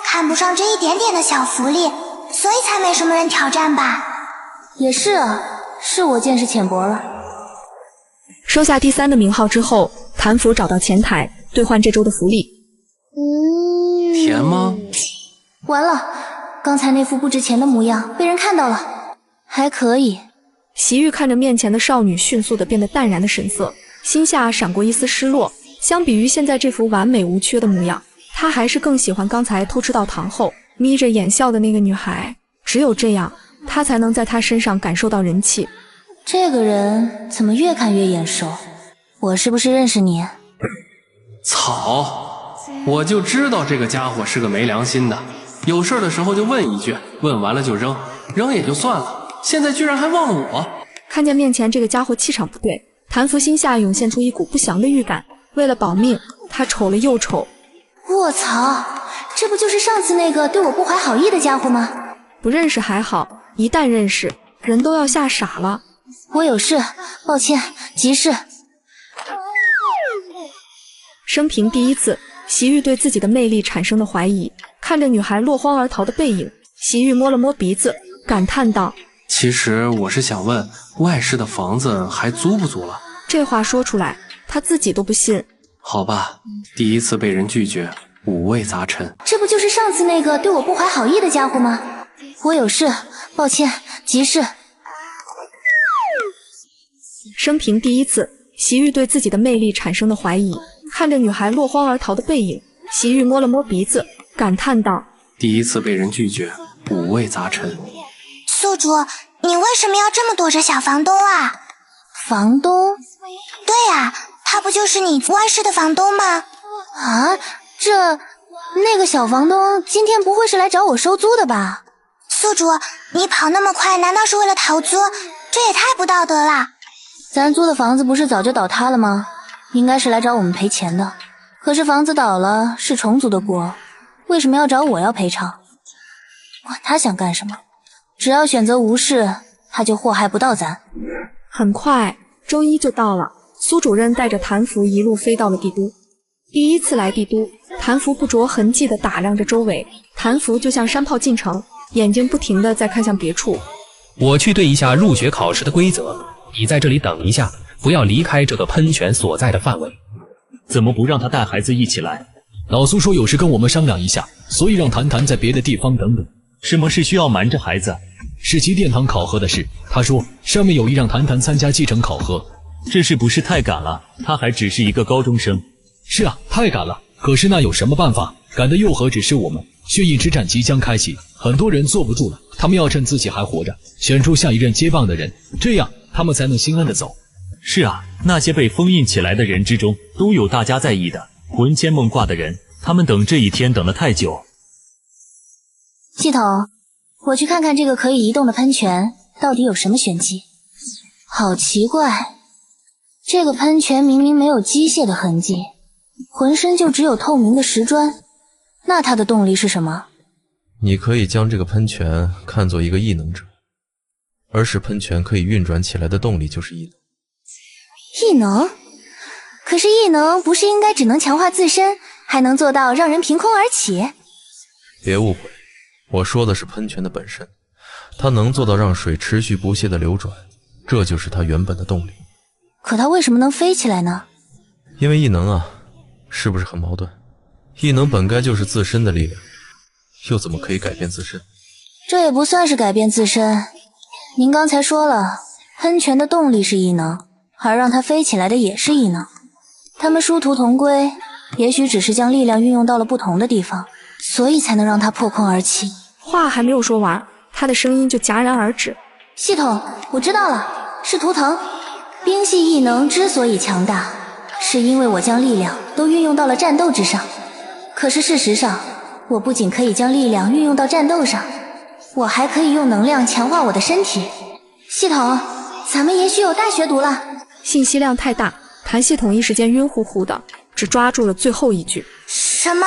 看不上这一点点的小福利，所以才没什么人挑战吧。也是啊，是我见识浅薄了。收下第3的名号之后，谭福找到前台兑换这周的福利。甜吗？完了，刚才那副不值钱的模样被人看到了。还可以。席玉看着面前的少女迅速地变得淡然的神色，心下闪过一丝失落。相比于现在这副完美无缺的模样，他还是更喜欢刚才偷吃到糖后眯着眼笑的那个女孩。只有这样，他才能在她身上感受到人气。这个人怎么越看越眼熟？我是不是认识你？草，我就知道这个家伙是个没良心的，有事的时候就问一句，问完了就扔，扔也就算了，现在居然还忘了我。看见面前这个家伙气场不对，谭福心下涌现出一股不祥的预感。为了保命，他瞅了又瞅。卧槽，这不就是上次那个对我不怀好意的家伙吗？不认识还好，一旦认识，人都要吓傻了。我有事，抱歉，急事。生平第一次，席玉对自己的魅力产生了怀疑。看着女孩落荒而逃的背影，席玉摸了摸鼻子，感叹道：其实我是想问，外室的房子还租不租了？这话说出来，他自己都不信。好吧，第一次被人拒绝，五味杂陈。这不就是上次那个对我不怀好意的家伙吗？我有事，抱歉，急事。生平第一次，席玉对自己的魅力产生了怀疑。看着女孩落荒而逃的背影，席玉摸了摸鼻子，感叹道：第一次被人拒绝，五味杂陈。宿主，你为什么要这么躲着小房东啊？房东？对啊，他不就是你外室的房东吗？啊，那个小房东今天不会是来找我收租的吧？宿主，你跑那么快，难道是为了逃租？这也太不道德了。咱租的房子不是早就倒塌了吗？应该是来找我们赔钱的。可是房子倒了是虫族的锅，为什么要找我要赔偿？管他想干什么，只要选择无视，他就祸害不到咱。很快，周一就到了。苏主任带着谭福一路飞到了帝都。第一次来帝都，谭福不着痕迹地打量着周围。谭福就像山炮进城，眼睛不停地在看向别处。我去对一下入学考试的规则，你在这里等一下，不要离开这个喷泉所在的范围。怎么不让他带孩子一起来？老苏说有事跟我们商量一下，所以让谈谈在别的地方等等。什么事需要瞒着孩子？是其殿堂考核的事，他说上面有意让谈谈参加继承考核。这是不是太赶了？他还只是一个高中生。是啊，太赶了。可是那有什么办法？赶的又何止是我们？血印之战即将开启，很多人坐不住了，他们要趁自己还活着，选出下一任接棒的人，这样他们才能心安的走。是啊，那些被封印起来的人之中，都有大家在意的魂牵梦挂的人，他们等这一天等了太久。系统，我去看看这个可以移动的喷泉到底有什么玄机。好奇怪，这个喷泉明明没有机械的痕迹，浑身就只有透明的石砖，那它的动力是什么？你可以将这个喷泉看作一个异能者，而使喷泉可以运转起来的动力就是异能。异能？可是异能不是应该只能强化自身，还能做到让人凭空而起？别误会，我说的是喷泉的本身，它能做到让水持续不懈的流转，这就是它原本的动力。可它为什么能飞起来呢？因为异能啊，是不是很矛盾？异能本该就是自身的力量，又怎么可以改变自身？这也不算是改变自身。您刚才说了，喷泉的动力是异能，而让它飞起来的也是异能。他们殊途同归，也许只是将力量运用到了不同的地方，所以才能让它破空而起。话还没有说完，他的声音就戛然而止。系统，我知道了，是图腾。冰系异能之所以强大，是因为我将力量都运用到了战斗之上。可是事实上，我不仅可以将力量运用到战斗上，我还可以用能量强化我的身体。系统，咱们也许有大学读了。信息量太大，谭系统一时间晕乎乎的，只抓住了最后一句。什么？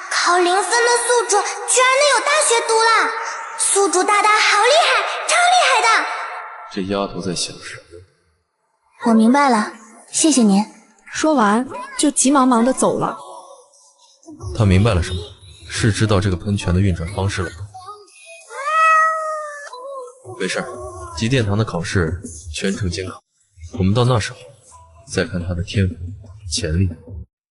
考0分的宿主居然能有大学读了？宿主大大好厉害，超厉害的！这丫头在想什么？我明白了，谢谢您。说完就急忙忙的走了。她明白了什么？是知道这个喷泉的运转方式了吗？没事，极殿堂的考试全程监考，我们到那时候再看她的天赋潜力。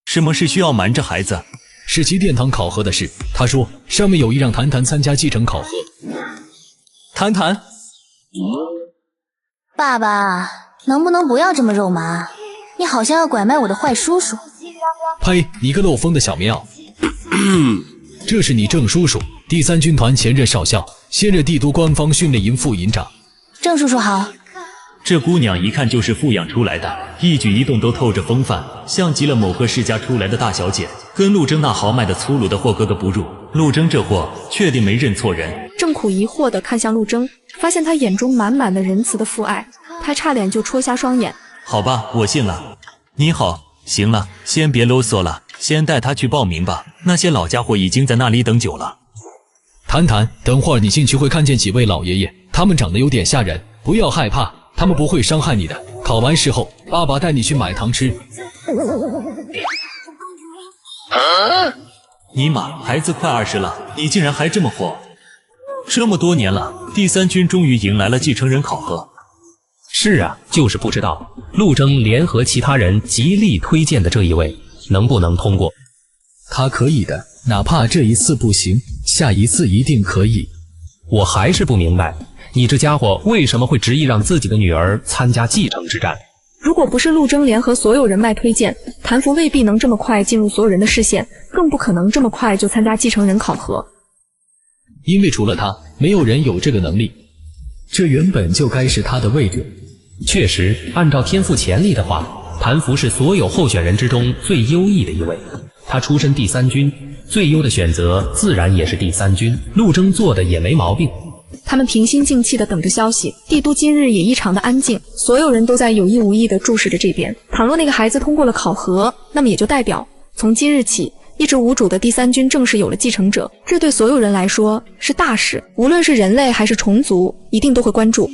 什么事需要瞒着孩子？是其殿堂考核的事，他说上面有意让谈谈参加继承考核。谈谈，爸爸，能不能不要这么肉麻？你好像要拐卖我的坏叔叔。呸！你个漏风的小棉袄。这是你郑叔叔，第3军团前任少校，现任帝都官方训练营副营长。郑叔叔好。这姑娘一看就是富养出来的，一举一动都透着风范，像极了某个世家出来的大小姐，跟陆征那豪迈的粗鲁的货格格不入。陆征这货确定没认错人。郑苦疑惑地看向陆征，发现他眼中满满的仁慈的父爱，他差点就戳瞎双眼。好吧，我信了。你好，行了，先别啰嗦了，先带他去报名吧。那些老家伙已经在那里等久了。谈谈，等会儿你进去会看见几位老爷爷，他们长得有点吓人，不要害怕，他们不会伤害你的。考完试后，爸爸带你去买糖吃。尼玛，孩子快20了，你竟然还这么活！这么多年了，第3军终于迎来了继承人考核。是啊，就是不知道陆征联合其他人极力推荐的这一位能不能通过。他可以的，哪怕这一次不行，下一次一定可以。我还是不明白，你这家伙为什么会执意让自己的女儿参加继承之战？如果不是陆征联合所有人脉推荐，谭福未必能这么快进入所有人的视线，更不可能这么快就参加继承人考核。因为除了他，没有人有这个能力，这原本就该是他的位置。确实，按照天赋潜力的话，谭福是所有候选人之中最优异的一位。他出身第3军，最优的选择自然也是第3军。陆征做的也没毛病。他们平心静气地等着消息，帝都今日也异常的安静，所有人都在有意无意地注视着这边。倘若那个孩子通过了考核，那么也就代表从今日起，一直无主的第3军正式有了继承者，这对所有人来说是大事，无论是人类还是虫族，一定都会关注。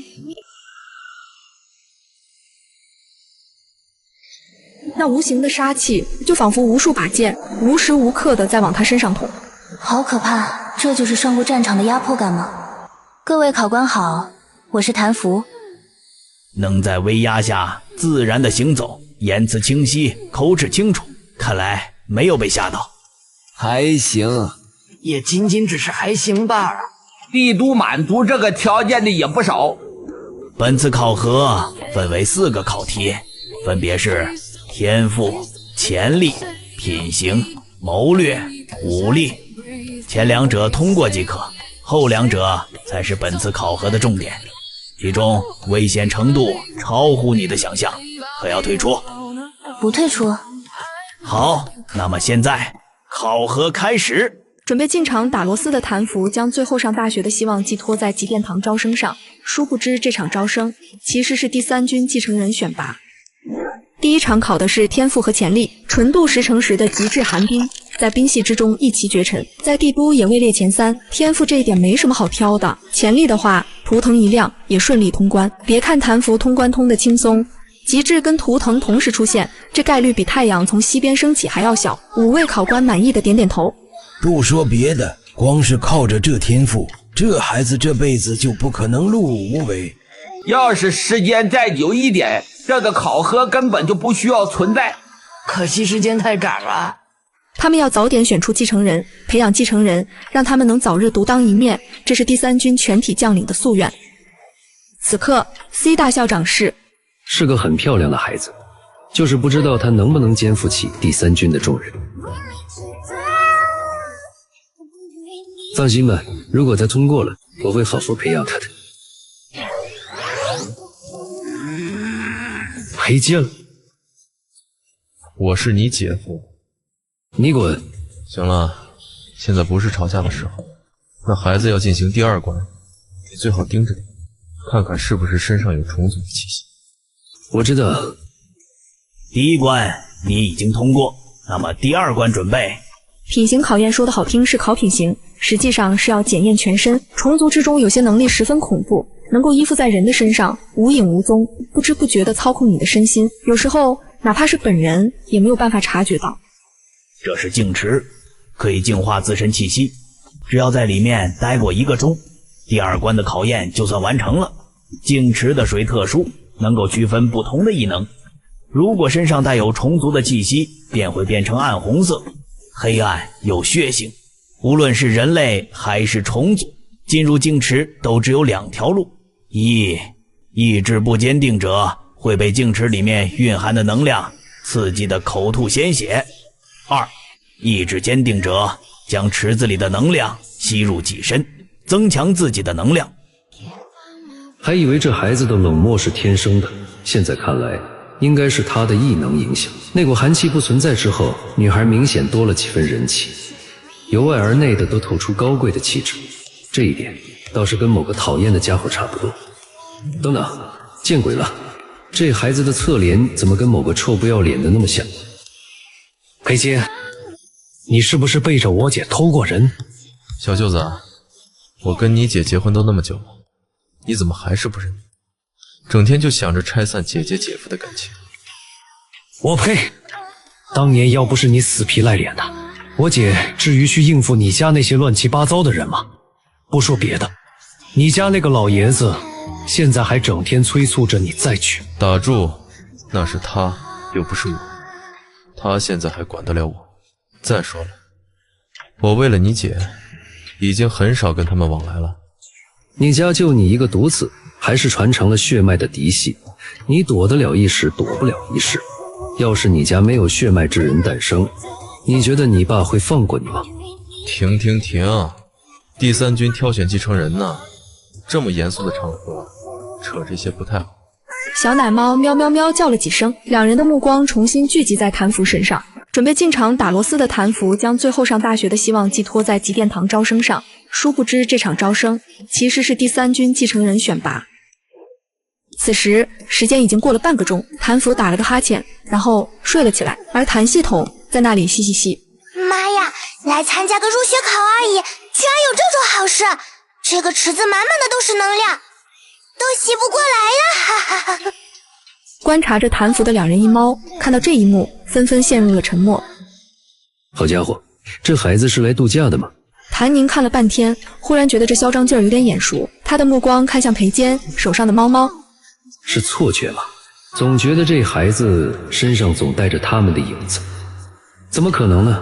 那无形的杀气就仿佛无数把剑，无时无刻地在往他身上捅。好可怕，这就是上过战场的压迫感吗？各位考官好，我是谭福。能在威压下自然的行走，言辞清晰，口齿清楚，看来没有被吓到。还行，也仅仅只是还行罢了。帝都满足这个条件的也不少。本次考核分为4个考题，分别是天赋、潜力、品行、谋略、武力。前2者通过即可，后2者才是本次考核的重点，其中危险程度超乎你的想象，可要退出？不退出。好，那么现在考核开始。准备进场打螺丝的谭福将最后上大学的希望寄托在极殿堂招生上，殊不知这场招生其实是第3军继承人选拔。第1场考的是天赋和潜力，纯度10成10的极致寒冰，在冰系之中一骑绝尘，在帝都也位列前3。天赋这一点没什么好挑的，潜力的话，图腾一亮也顺利通关。别看谭福通关通的轻松，极致跟图腾同时出现，这概率比太阳从西边升起还要小。5位考官满意的点点头。不说别的，光是靠着这天赋，这孩子这辈子就不可能碌碌无为。要是时间再久一点，这个考核根本就不需要存在。可惜时间太赶了。他们要早点选出继承人，培养继承人，让他们能早日独当一面，这是第3军全体将领的夙愿。此刻 C 大校长是个很漂亮的孩子，就是不知道他能不能肩负起第3军的重任。放心吧，如果他通过了，我会好好培养他的。没劲了，我是你姐夫，你滚！行了，现在不是吵架的时候。那孩子要进行第2关，你最好盯着点，看看是不是身上有虫族的气息。我知道。第1关你已经通过，那么第2关准备。品行考验说的好听是考品行，实际上是要检验全身。虫族之中有些能力十分恐怖，能够依附在人的身上，无影无踪，不知不觉地操控你的身心，有时候哪怕是本人也没有办法察觉到。这是净池，可以净化自身气息，只要在里面待过1个钟，第2关的考验就算完成了。净池的水特殊，能够区分不同的异能，如果身上带有虫族的气息，便会变成暗红色，黑暗有血性。无论是人类还是虫族，进入净池都只有2条路：意志不坚定者会被净池里面蕴含的能量刺激的口吐鲜血；2，意志坚定者将池子里的能量吸入己身，增强自己的能量。还以为这孩子的冷漠是天生的，现在看来应该是他的异能影响。那股寒气不存在之后，女孩明显多了几分人气，由外而内的都透出高贵的气质，这一点倒是跟某个讨厌的家伙差不多。等等，见鬼了，这孩子的侧脸怎么跟某个臭不要脸的那么像？裴金，你是不是背着我姐偷过人？小舅子，我跟你姐结婚都那么久了，你怎么还是不认？整天就想着拆散姐姐姐夫的感情。我呸！当年要不是你死皮赖脸的，我姐至于去应付你家那些乱七八糟的人吗？不说别的，你家那个老爷子现在还整天催促着你再娶。打住，那是他，又不是我。他现在还管得了我？再说了，我为了你姐，已经很少跟他们往来了。你家就你一个独子，还是传承了血脉的嫡系，你躲得了一时，躲不了一世。要是你家没有血脉之人诞生，你觉得你爸会放过你吗？停！第三军挑选继承人呢，这么严肃的场合，扯这些不太好。小奶猫喵喵喵叫了几声，两人的目光重新聚集在谭福身上。准备进场打螺丝的谭福将最后上大学的希望寄托在极殿堂招生上，殊不知这场招生其实是第三军继承人选拔。此时时间已经过了半个钟，谭福打了个哈欠，然后睡了起来，而谭系统在那里嘻嘻嘻。妈呀，来参加个入学考而已，居然有这种好事！这个池子满满的都是能量，都吸不过来呀！哈哈哈。观察着谭福的两人一猫看到这一幕，纷纷陷入了沉默。好家伙，这孩子是来度假的吗？谭宁看了半天，忽然觉得这嚣张劲儿有点眼熟，他的目光看向裴坚手上的猫猫。是错觉吗？总觉得这孩子身上总带着他们的影子，怎么可能呢？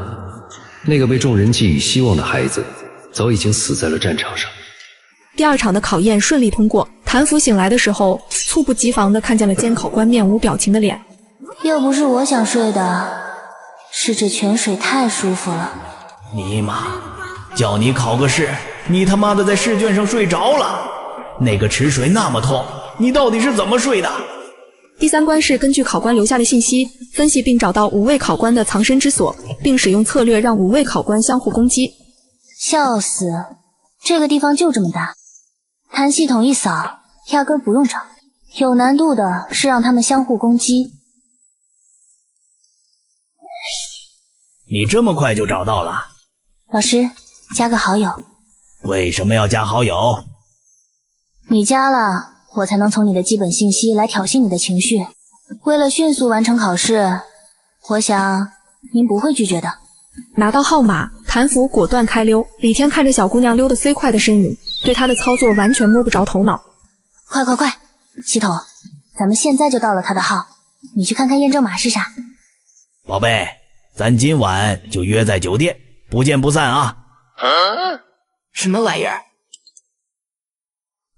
那个被众人寄予希望的孩子早已经死在了战场上。第二场的考验顺利通过，谭福醒来的时候猝不及防地看见了监考官面无表情的脸。又不是我想睡的，是这泉水太舒服了。尼玛，叫你考个试，你他妈的在试卷上睡着了。那个池水那么痛，你到底是怎么睡的？第三关是根据考官留下的信息分析并找到5位考官的藏身之所，并使用策略让5位考官相互攻击。笑死，这个地方就这么大，谭系统一扫，压根不用找。有难度的是让他们相互攻击。你这么快就找到了？老师，加个好友。为什么要加好友？你加了，我才能从你的基本信息来挑衅你的情绪。为了迅速完成考试，我想您不会拒绝的。拿到号码，谭福果断开溜。李天看着小姑娘溜得飞快的身影，对她的操作完全摸不着头脑。快，系统，咱们现在就到了他的号，你去看看验证码是啥。宝贝，咱今晚就约在酒店，不见不散啊！什么玩意儿？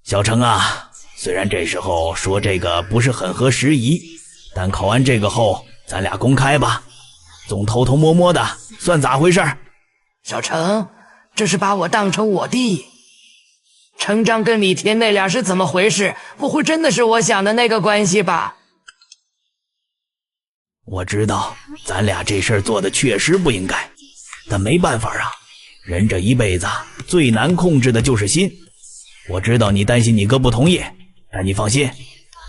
小程啊，虽然这时候说这个不是很合时宜，但考完这个后，咱俩公开吧，总偷偷摸摸的，算咋回事？小程，这是把我当成我弟。程章跟李天那俩是怎么回事？不会真的是我想的那个关系吧？我知道咱俩这事儿做的确实不应该，但没办法啊，人这一辈子最难控制的就是心。我知道你担心你哥不同意，但你放心，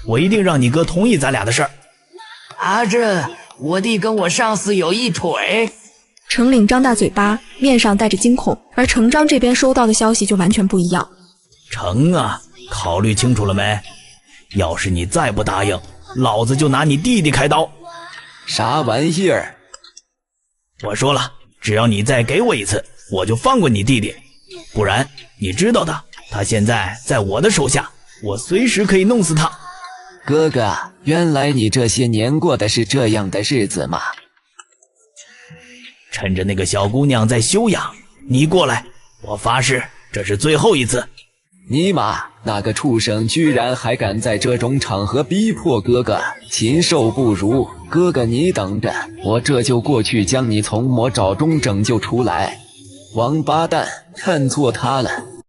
我一定让你哥同意咱俩的事儿。啊，这我弟跟我上司有一腿。程岭张大嘴巴，面上带着惊恐，而程章这边收到的消息就完全不一样。程啊，考虑清楚了没？要是你再不答应，老子就拿你弟弟开刀。啥玩意儿？我说了，只要你再给我一次，我就放过你弟弟。不然，你知道的，他现在在我的手下，我随时可以弄死他。哥哥，原来你这些年过的是这样的日子吗？趁着那个小姑娘在休养，你过来，我发誓，这是最后一次。尼玛，那个畜生居然还敢在这种场合逼迫哥哥，禽兽不如！哥哥你等着，我这就过去将你从魔爪中拯救出来。王八蛋，看错他了。